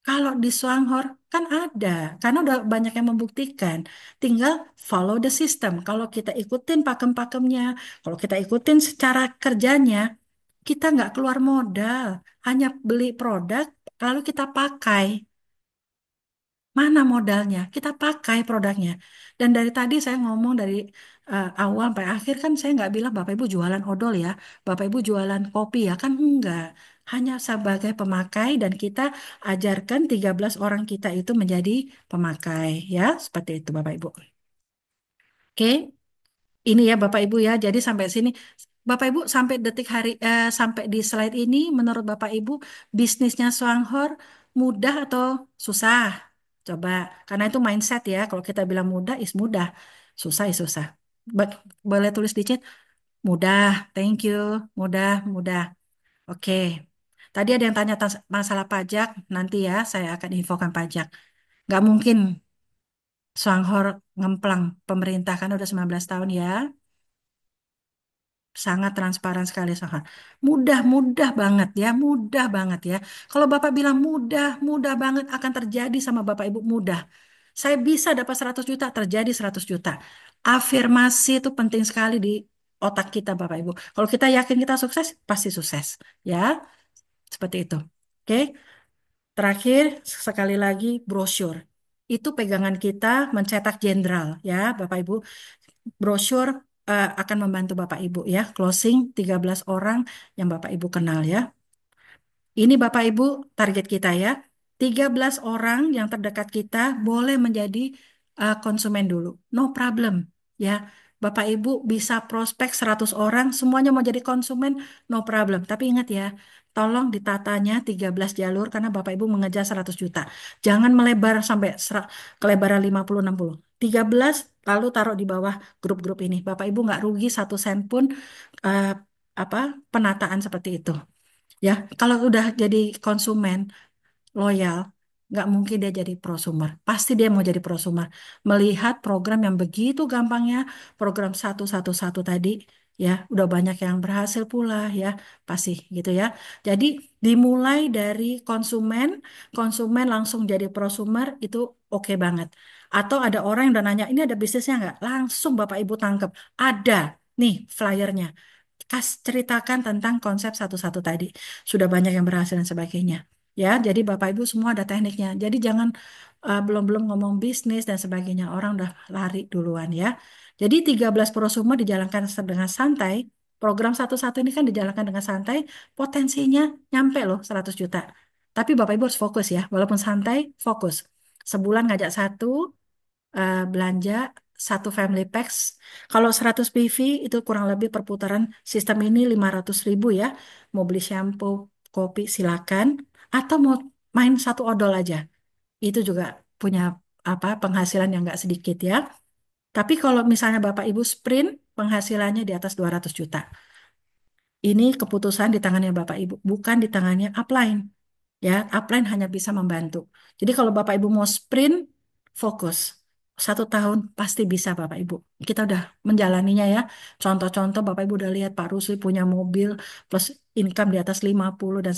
Kalau di Swanghor kan ada, karena udah banyak yang membuktikan. Tinggal follow the system. Kalau kita ikutin pakem-pakemnya, kalau kita ikutin secara kerjanya, kita nggak keluar modal, hanya beli produk lalu kita pakai. Mana modalnya? Kita pakai produknya. Dan dari tadi saya ngomong dari awal sampai akhir kan saya nggak bilang Bapak Ibu jualan odol ya, Bapak Ibu jualan kopi ya kan enggak. Hanya sebagai pemakai dan kita ajarkan 13 orang kita itu menjadi pemakai ya, seperti itu Bapak Ibu. Oke, Ini ya Bapak Ibu ya. Jadi sampai sini Bapak Ibu sampai detik hari sampai di slide ini menurut Bapak Ibu bisnisnya Swanghor mudah atau susah? Coba karena itu mindset ya. Kalau kita bilang mudah is mudah, susah is susah. Boleh tulis di chat mudah. Thank you. Mudah, mudah. Oke. Tadi ada yang tanya masalah pajak. Nanti ya saya akan infokan pajak. Nggak mungkin Swanghor ngemplang pemerintah kan udah 19 tahun ya. Sangat transparan sekali Sahar. Mudah, mudah banget ya, mudah banget ya. Kalau Bapak bilang mudah, mudah banget akan terjadi sama Bapak Ibu mudah. Saya bisa dapat 100 juta, terjadi 100 juta. Afirmasi itu penting sekali di otak kita Bapak Ibu. Kalau kita yakin kita sukses, pasti sukses. Ya, seperti itu. Oke, terakhir sekali lagi brosur. Itu pegangan kita mencetak jenderal ya Bapak Ibu. Brosur akan membantu Bapak Ibu ya. Closing 13 orang yang Bapak Ibu kenal ya. Ini Bapak Ibu target kita ya. 13 orang yang terdekat kita boleh menjadi konsumen dulu. No problem ya. Bapak Ibu bisa prospek 100 orang semuanya mau jadi konsumen no problem. Tapi ingat ya, tolong ditatanya 13 jalur karena Bapak Ibu mengejar 100 juta. Jangan melebar sampai kelebaran 50 60. 13 lalu taruh di bawah grup-grup ini. Bapak Ibu nggak rugi 1 sen pun eh, apa penataan seperti itu. Ya, kalau udah jadi konsumen loyal, nggak mungkin dia jadi prosumer. Pasti dia mau jadi prosumer. Melihat program yang begitu gampangnya, program 111 tadi, ya, udah banyak yang berhasil pula, ya, pasti gitu ya. Jadi dimulai dari konsumen, konsumen langsung jadi prosumer itu oke banget. Atau ada orang yang udah nanya, ini ada bisnisnya nggak? Langsung Bapak Ibu tangkep. Ada, nih flyernya ceritakan tentang konsep satu-satu tadi. Sudah banyak yang berhasil dan sebagainya. Ya, jadi Bapak Ibu semua ada tekniknya. Jadi jangan belum-belum ngomong bisnis dan sebagainya. Orang udah lari duluan ya. Jadi 13 prosumer dijalankan dengan santai. Program satu-satu ini kan dijalankan dengan santai. Potensinya nyampe loh 100 juta. Tapi Bapak Ibu harus fokus ya. Walaupun santai, fokus. Sebulan ngajak satu, belanja satu family packs. Kalau 100 PV itu kurang lebih perputaran sistem ini 500.000 ya. Mau beli shampoo, kopi silakan. Atau mau main satu odol aja. Itu juga punya apa penghasilan yang nggak sedikit ya. Tapi kalau misalnya Bapak Ibu sprint, penghasilannya di atas 200 juta. Ini keputusan di tangannya Bapak Ibu, bukan di tangannya upline. Ya, upline hanya bisa membantu. Jadi kalau Bapak Ibu mau sprint, fokus. 1 tahun pasti bisa Bapak Ibu. Kita udah menjalaninya ya. Contoh-contoh Bapak Ibu udah lihat Pak Rusli punya mobil plus income di atas 50 dan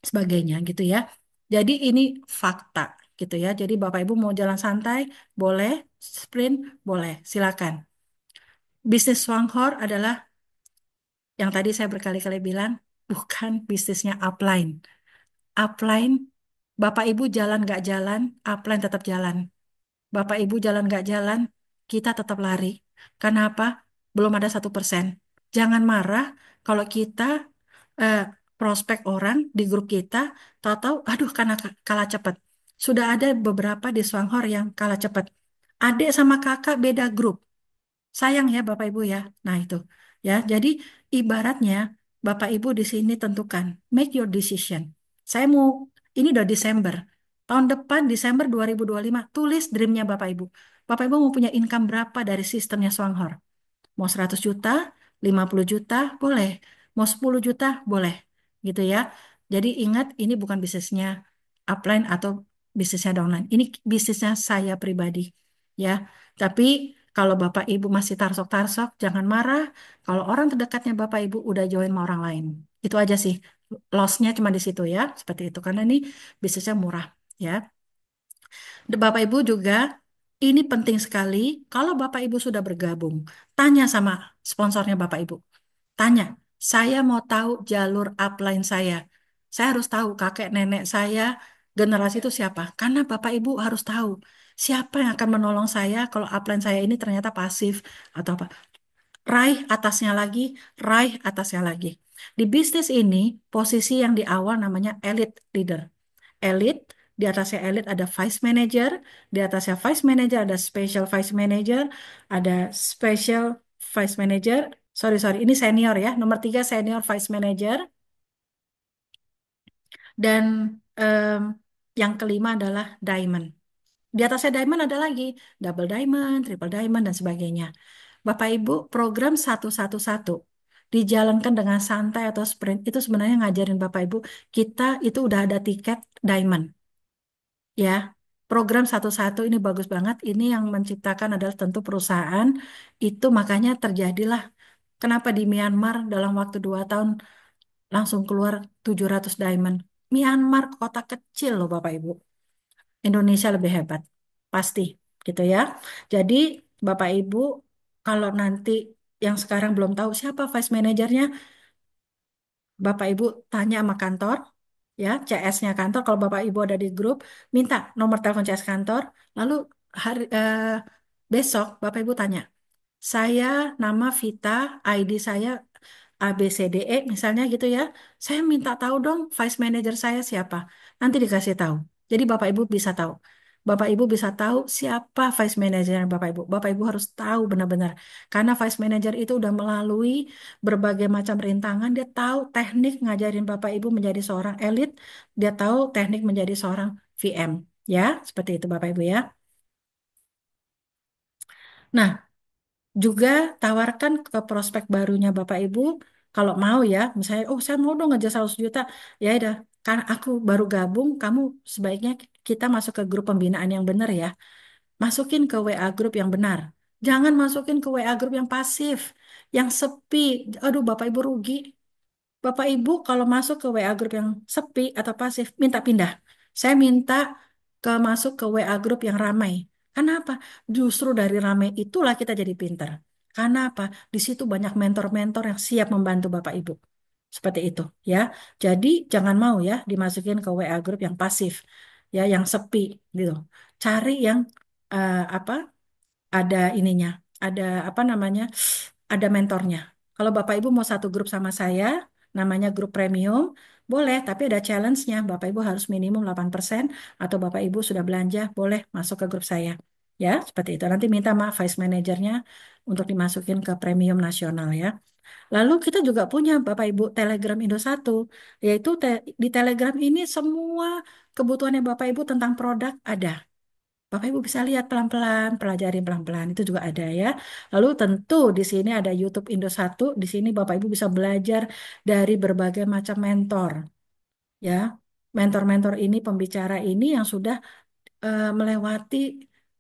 sebagainya gitu ya. Jadi ini fakta gitu ya. Jadi Bapak Ibu mau jalan santai, boleh. Sprint, boleh. Silakan. Bisnis Swanghor adalah yang tadi saya berkali-kali bilang, bukan bisnisnya upline. Upline, Bapak Ibu jalan nggak jalan, upline tetap jalan. Bapak Ibu jalan nggak jalan, kita tetap lari. Karena apa? Belum ada 1%. Jangan marah kalau kita eh, prospek orang di grup kita, tahu-tahu, aduh karena kalah cepat. Sudah ada beberapa di Swanghor yang kalah cepat. Adik sama kakak beda grup. Sayang ya Bapak Ibu ya. Nah itu ya. Jadi ibaratnya Bapak Ibu di sini tentukan make your decision. Saya mau ini udah Desember. Tahun depan Desember 2025 tulis dreamnya Bapak Ibu. Bapak Ibu mau punya income berapa dari sistemnya Swanghor? Mau 100 juta, 50 juta, boleh. Mau 10 juta, boleh. Gitu ya. Jadi ingat ini bukan bisnisnya upline atau bisnisnya downline. Ini bisnisnya saya pribadi. Ya. Tapi kalau Bapak Ibu masih tarsok-tarsok, jangan marah. Kalau orang terdekatnya Bapak Ibu udah join sama orang lain. Itu aja sih. Loss-nya cuma di situ ya. Seperti itu. Karena ini bisnisnya murah. Ya. Bapak Ibu juga ini penting sekali kalau Bapak Ibu sudah bergabung, tanya sama sponsornya Bapak Ibu. Tanya, saya mau tahu jalur upline saya. Saya harus tahu kakek nenek saya generasi itu siapa. Karena Bapak Ibu harus tahu siapa yang akan menolong saya kalau upline saya ini ternyata pasif atau apa. Raih atasnya lagi, raih atasnya lagi. Di bisnis ini, posisi yang di awal namanya elite leader. Elite, di atasnya elite ada vice manager, di atasnya vice manager ada special vice manager, ada special Vice Manager. Sorry, sorry. Ini senior ya. Nomor 3 senior Vice Manager. Dan em, yang kelima adalah Diamond. Di atasnya Diamond ada lagi. Double Diamond, Triple Diamond, dan sebagainya. Bapak Ibu, program 111 dijalankan dengan santai atau sprint itu sebenarnya ngajarin Bapak Ibu, kita itu udah ada tiket Diamond. Ya, program 111 ini bagus banget. Ini yang menciptakan adalah tentu perusahaan. Itu makanya terjadilah kenapa di Myanmar dalam waktu 2 tahun langsung keluar 700 diamond. Myanmar kota kecil loh Bapak Ibu. Indonesia lebih hebat. Pasti gitu ya. Jadi Bapak Ibu kalau nanti yang sekarang belum tahu siapa vice manajernya, Bapak Ibu tanya sama kantor, ya CS-nya kantor. Kalau Bapak Ibu ada di grup, minta nomor telepon CS kantor. Lalu besok Bapak Ibu tanya, saya nama Vita, ID saya ABCDE misalnya gitu ya. Saya minta tahu dong vice manager saya siapa. Nanti dikasih tahu. Jadi Bapak Ibu bisa tahu. Bapak Ibu bisa tahu siapa vice manager Bapak Ibu. Bapak Ibu harus tahu benar-benar. Karena vice manager itu udah melalui berbagai macam rintangan. Dia tahu teknik ngajarin Bapak Ibu menjadi seorang elit. Dia tahu teknik menjadi seorang VM. Ya, seperti itu Bapak Ibu ya. Nah, juga tawarkan ke prospek barunya Bapak Ibu, kalau mau ya, misalnya, oh saya mau dong ngejar 100 juta, ya udah, kan aku baru gabung, kamu sebaiknya kita masuk ke grup pembinaan yang benar ya, masukin ke WA grup yang benar, jangan masukin ke WA grup yang pasif, yang sepi, aduh Bapak Ibu rugi. Bapak Ibu kalau masuk ke WA grup yang sepi atau pasif, minta pindah. Saya minta masuk ke WA grup yang ramai. Kenapa? Justru dari ramai itulah kita jadi pinter. Karena apa? Di situ banyak mentor-mentor yang siap membantu Bapak Ibu. Seperti itu ya. Jadi jangan mau ya dimasukin ke WA grup yang pasif, ya yang sepi gitu. Cari yang apa? Ada ininya, ada apa namanya, ada mentornya. Kalau Bapak Ibu mau satu grup sama saya, namanya grup premium, boleh, tapi ada challenge-nya. Bapak Ibu harus minimum 8% atau Bapak Ibu sudah belanja, boleh masuk ke grup saya. Ya, seperti itu. Nanti minta maaf vice manajernya untuk dimasukin ke premium nasional ya. Lalu kita juga punya Bapak Ibu Telegram Indosat, yaitu di Telegram ini semua kebutuhannya Bapak Ibu tentang produk ada. Bapak Ibu bisa lihat pelan-pelan, pelajari pelan-pelan itu juga ada ya. Lalu tentu di sini ada YouTube Indosat. Di sini Bapak Ibu bisa belajar dari berbagai macam mentor ya. Mentor-mentor ini, pembicara ini yang sudah melewati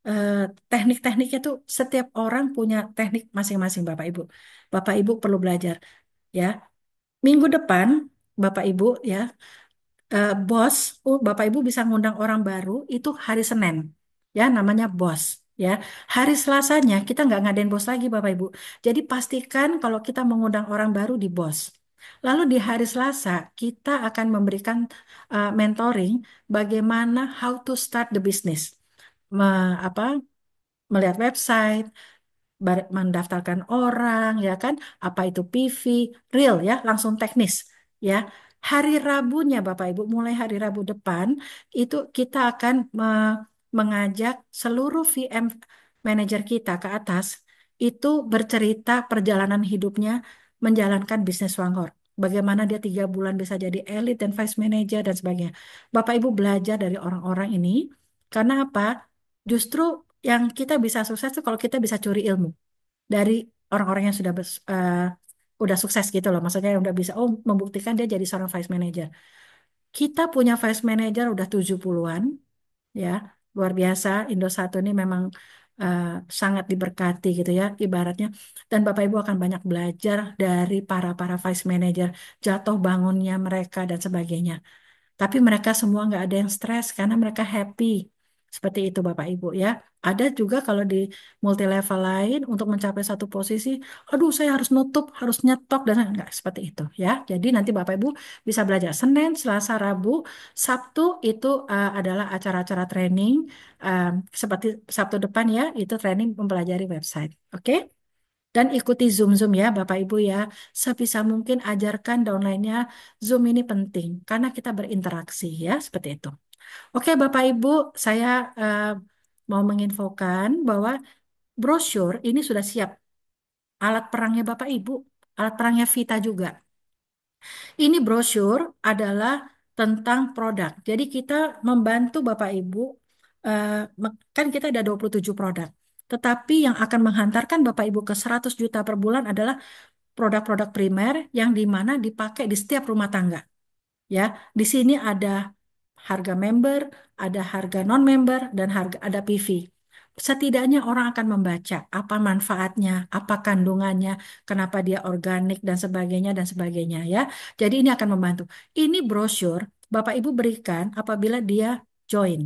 eh, teknik-tekniknya tuh setiap orang punya teknik masing-masing Bapak Ibu. Bapak Ibu perlu belajar ya. Minggu depan Bapak Ibu ya, bos, Bapak Ibu bisa ngundang orang baru itu hari Senin, ya namanya bos, ya. Hari Selasanya kita nggak ngadain bos lagi, Bapak Ibu. Jadi pastikan kalau kita mengundang orang baru di bos. Lalu di hari Selasa kita akan memberikan mentoring bagaimana how to start the business, apa melihat website, mendaftarkan orang ya kan, apa itu PV real ya, langsung teknis ya. Hari Rabunya Bapak Ibu, mulai hari Rabu depan itu kita akan mengajak seluruh VM manajer kita ke atas itu bercerita perjalanan hidupnya menjalankan bisnis Wanghor. Bagaimana dia 3 bulan bisa jadi elit dan vice manager dan sebagainya. Bapak Ibu belajar dari orang-orang ini karena apa? Justru yang kita bisa sukses itu kalau kita bisa curi ilmu dari orang-orang yang sudah udah sukses gitu loh. Maksudnya yang udah bisa membuktikan dia jadi seorang vice manager. Kita punya vice manager udah 70-an ya. Luar biasa. Indosat ini memang eh, sangat diberkati gitu ya ibaratnya. Dan Bapak Ibu akan banyak belajar dari para vice manager, jatuh bangunnya mereka dan sebagainya. Tapi mereka semua nggak ada yang stres karena mereka happy. Seperti itu Bapak Ibu ya. Ada juga kalau di multi level lain untuk mencapai satu posisi, aduh saya harus nutup, harus nyetok dan enggak seperti itu ya. Jadi nanti Bapak Ibu bisa belajar Senin, Selasa, Rabu, Sabtu itu adalah acara-acara training eh, seperti Sabtu depan ya, itu training mempelajari website. Oke? Dan ikuti Zoom-Zoom ya Bapak Ibu ya. Sebisa mungkin ajarkan downline-nya. Zoom ini penting karena kita berinteraksi ya, seperti itu. Oke Bapak Ibu, saya mau menginfokan bahwa brosur ini sudah siap alat perangnya Bapak Ibu, alat perangnya Vita juga. Ini brosur adalah tentang produk. Jadi kita membantu Bapak Ibu, eh, kan kita ada 27 produk. Tetapi yang akan menghantarkan Bapak Ibu ke 100 juta per bulan adalah produk-produk primer yang di mana dipakai di setiap rumah tangga. Ya, di sini ada harga member, ada harga non-member, dan harga ada PV. Setidaknya orang akan membaca apa manfaatnya, apa kandungannya, kenapa dia organik dan sebagainya ya. Jadi ini akan membantu. Ini brosur Bapak Ibu berikan apabila dia join,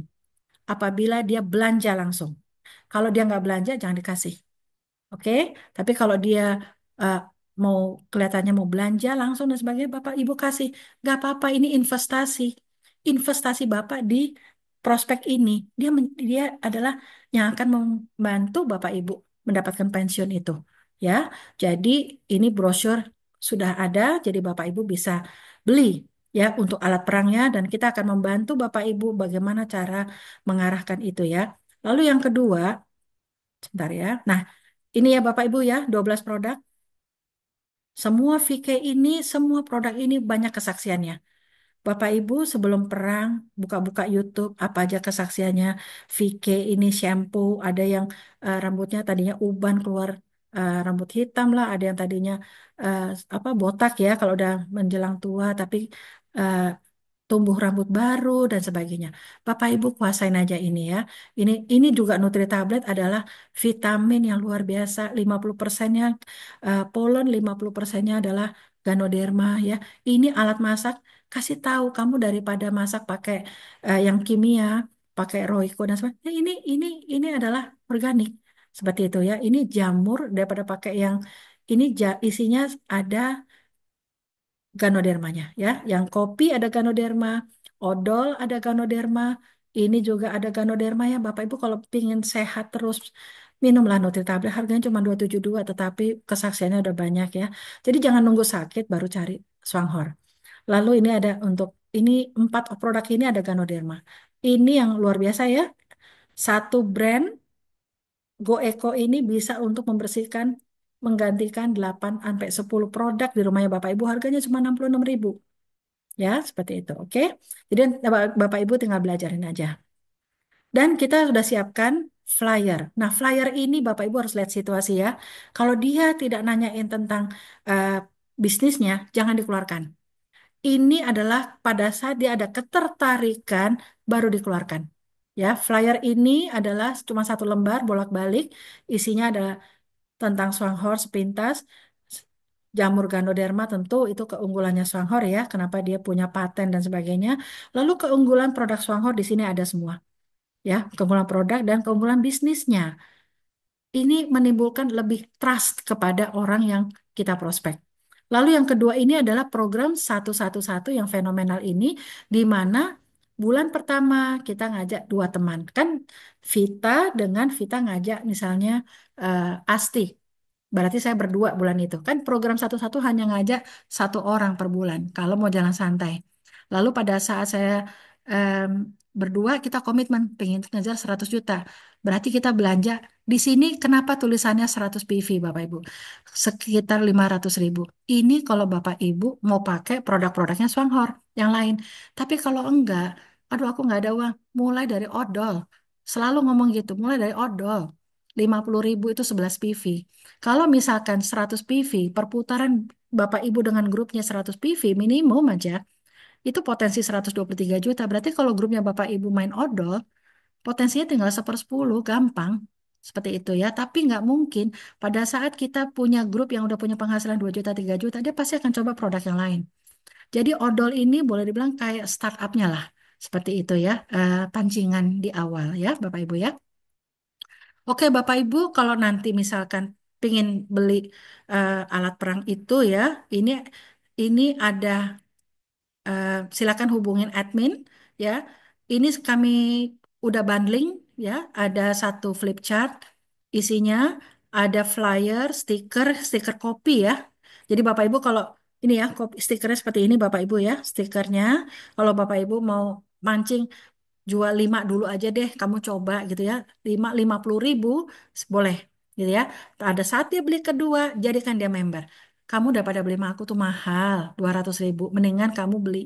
apabila dia belanja langsung. Kalau dia nggak belanja jangan dikasih. Oke, tapi kalau dia eh, mau kelihatannya mau belanja langsung dan sebagainya, Bapak Ibu kasih, nggak apa-apa. Ini investasi, investasi Bapak di prospek ini. Dia adalah yang akan membantu Bapak Ibu mendapatkan pensiun itu. Ya, jadi ini brosur sudah ada, jadi Bapak Ibu bisa beli ya untuk alat perangnya dan kita akan membantu Bapak Ibu bagaimana cara mengarahkan itu ya. Lalu yang kedua, sebentar ya. Nah, ini ya Bapak Ibu ya, 12 produk. Semua VK ini, semua produk ini banyak kesaksiannya. Bapak Ibu sebelum perang buka-buka YouTube apa aja kesaksiannya. VK ini shampoo, ada yang rambutnya tadinya uban keluar rambut hitam lah, ada yang tadinya eh, apa botak ya kalau udah menjelang tua tapi eh, tumbuh rambut baru dan sebagainya. Bapak Ibu kuasain aja ini ya. Ini juga Nutri Tablet adalah vitamin yang luar biasa. 50%-nya polen, 50%-nya adalah Ganoderma ya. Ini alat masak, kasih tahu kamu daripada masak pakai yang kimia, pakai Royco dan sebagainya. Ini adalah organik. Seperti itu ya. Ini jamur daripada pakai yang ini isinya ada Ganodermanya ya. Yang kopi ada Ganoderma, odol ada Ganoderma, ini juga ada Ganoderma ya. Bapak Ibu kalau ingin sehat terus minumlah Nutritablet. Harganya cuma 272 tetapi kesaksiannya udah banyak ya. Jadi jangan nunggu sakit baru cari Swanghor. Lalu ini ada untuk ini 4 produk ini ada Ganoderma. Ini yang luar biasa ya. Satu brand Go Eco ini bisa untuk membersihkan menggantikan 8 sampai 10 produk di rumahnya Bapak Ibu harganya cuma 66.000. Ya, seperti itu. Oke. Jadi Bapak Ibu tinggal belajarin aja. Dan kita sudah siapkan flyer. Nah, flyer ini Bapak Ibu harus lihat situasi ya. Kalau dia tidak nanyain tentang eh, bisnisnya, jangan dikeluarkan. Ini adalah pada saat dia ada ketertarikan baru dikeluarkan. Ya, flyer ini adalah cuma 1 lembar bolak-balik. Isinya ada tentang Swanghor sepintas. Jamur Ganoderma tentu itu keunggulannya Swanghor ya, kenapa dia punya paten dan sebagainya. Lalu keunggulan produk Swanghor di sini ada semua, ya, keunggulan produk dan keunggulan bisnisnya. Ini menimbulkan lebih trust kepada orang yang kita prospek. Lalu yang kedua ini adalah program 111 yang fenomenal ini, di mana bulan pertama kita ngajak 2 teman. Kan Vita dengan Vita ngajak misalnya Asti. Berarti saya berdua bulan itu. Kan program 111 hanya ngajak 1 orang per bulan kalau mau jalan santai. Lalu pada saat saya em, berdua kita komitmen pengen ngejar 100 juta. Berarti kita belanja di sini kenapa tulisannya 100 PV Bapak Ibu? Sekitar 500.000. Ini kalau Bapak Ibu mau pakai produk-produknya Swanghor yang lain. Tapi kalau enggak, aduh aku nggak ada uang. Mulai dari odol. Selalu ngomong gitu, mulai dari odol. 50.000 itu 11 PV. Kalau misalkan 100 PV, perputaran Bapak Ibu dengan grupnya 100 PV minimum aja, itu potensi 123 juta. Berarti kalau grupnya Bapak Ibu main odol, potensinya tinggal 1/10, gampang. Seperti itu ya. Tapi nggak mungkin pada saat kita punya grup yang udah punya penghasilan 2 juta, 3 juta, dia pasti akan coba produk yang lain. Jadi odol ini boleh dibilang kayak startupnya lah. Seperti itu ya, pancingan di awal ya Bapak Ibu ya. Oke, Bapak Ibu, kalau nanti misalkan pingin beli alat perang itu ya, ini ini ada silakan hubungin admin ya. Ini kami udah bundling ya, ada satu flip chart isinya ada flyer, stiker kopi ya. Jadi Bapak Ibu kalau ini ya, kopi stikernya seperti ini Bapak Ibu ya, stikernya. Kalau Bapak Ibu mau mancing jual 5 dulu aja deh, kamu coba gitu ya. 5 50.000 boleh gitu ya. Pada saat dia beli kedua, jadikan dia member. Kamu daripada beli sama aku tuh mahal, 200.000. Mendingan kamu beli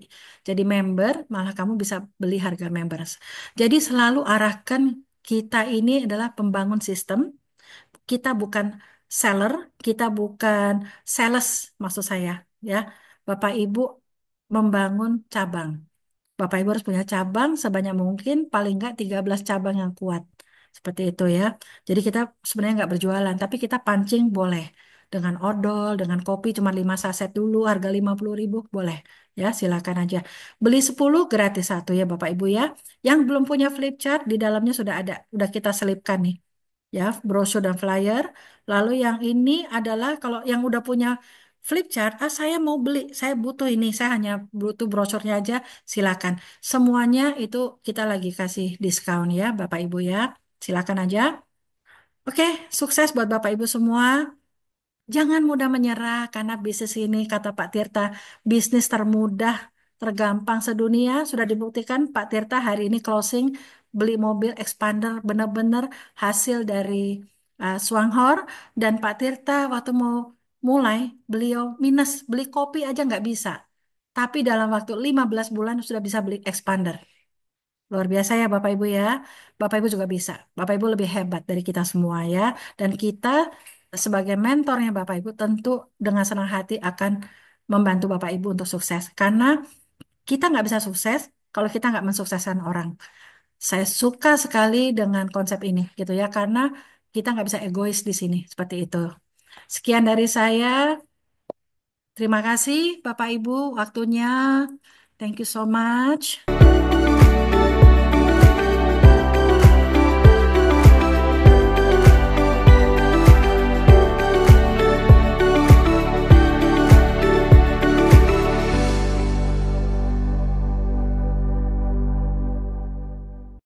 jadi member, malah kamu bisa beli harga members. Jadi selalu arahkan kita ini adalah pembangun sistem, kita bukan seller, kita bukan sales maksud saya, ya. Bapak Ibu membangun cabang. Bapak Ibu harus punya cabang sebanyak mungkin, paling nggak 13 cabang yang kuat. Seperti itu ya. Jadi kita sebenarnya nggak berjualan, tapi kita pancing boleh. Dengan odol, dengan kopi cuma 5 saset dulu, harga 50.000 boleh. Ya, silakan aja. Beli 10 gratis satu ya Bapak Ibu ya. Yang belum punya flip chart, di dalamnya sudah ada. Udah kita selipkan nih. Ya, brosur dan flyer. Lalu yang ini adalah kalau yang udah punya flip chart, ah saya mau beli, saya butuh ini, saya hanya butuh brosurnya aja, silakan. Semuanya itu kita lagi kasih diskon ya, Bapak Ibu ya. Silakan aja. Oke, sukses buat Bapak Ibu semua. Jangan mudah menyerah karena bisnis ini, kata Pak Tirta, bisnis termudah, tergampang sedunia. Sudah dibuktikan Pak Tirta hari ini closing beli mobil expander benar-benar hasil dari Swanghor. Dan Pak Tirta waktu mau mulai beliau minus, beli kopi aja nggak bisa. Tapi dalam waktu 15 bulan sudah bisa beli expander. Luar biasa ya Bapak Ibu ya. Bapak Ibu juga bisa. Bapak Ibu lebih hebat dari kita semua ya. Dan kita sebagai mentornya Bapak Ibu tentu dengan senang hati akan membantu Bapak Ibu untuk sukses. Karena kita nggak bisa sukses kalau kita nggak mensukseskan orang. Saya suka sekali dengan konsep ini gitu ya. Karena kita nggak bisa egois di sini. Seperti itu. Sekian dari saya. Terima kasih Bapak Ibu waktunya. Thank you so much.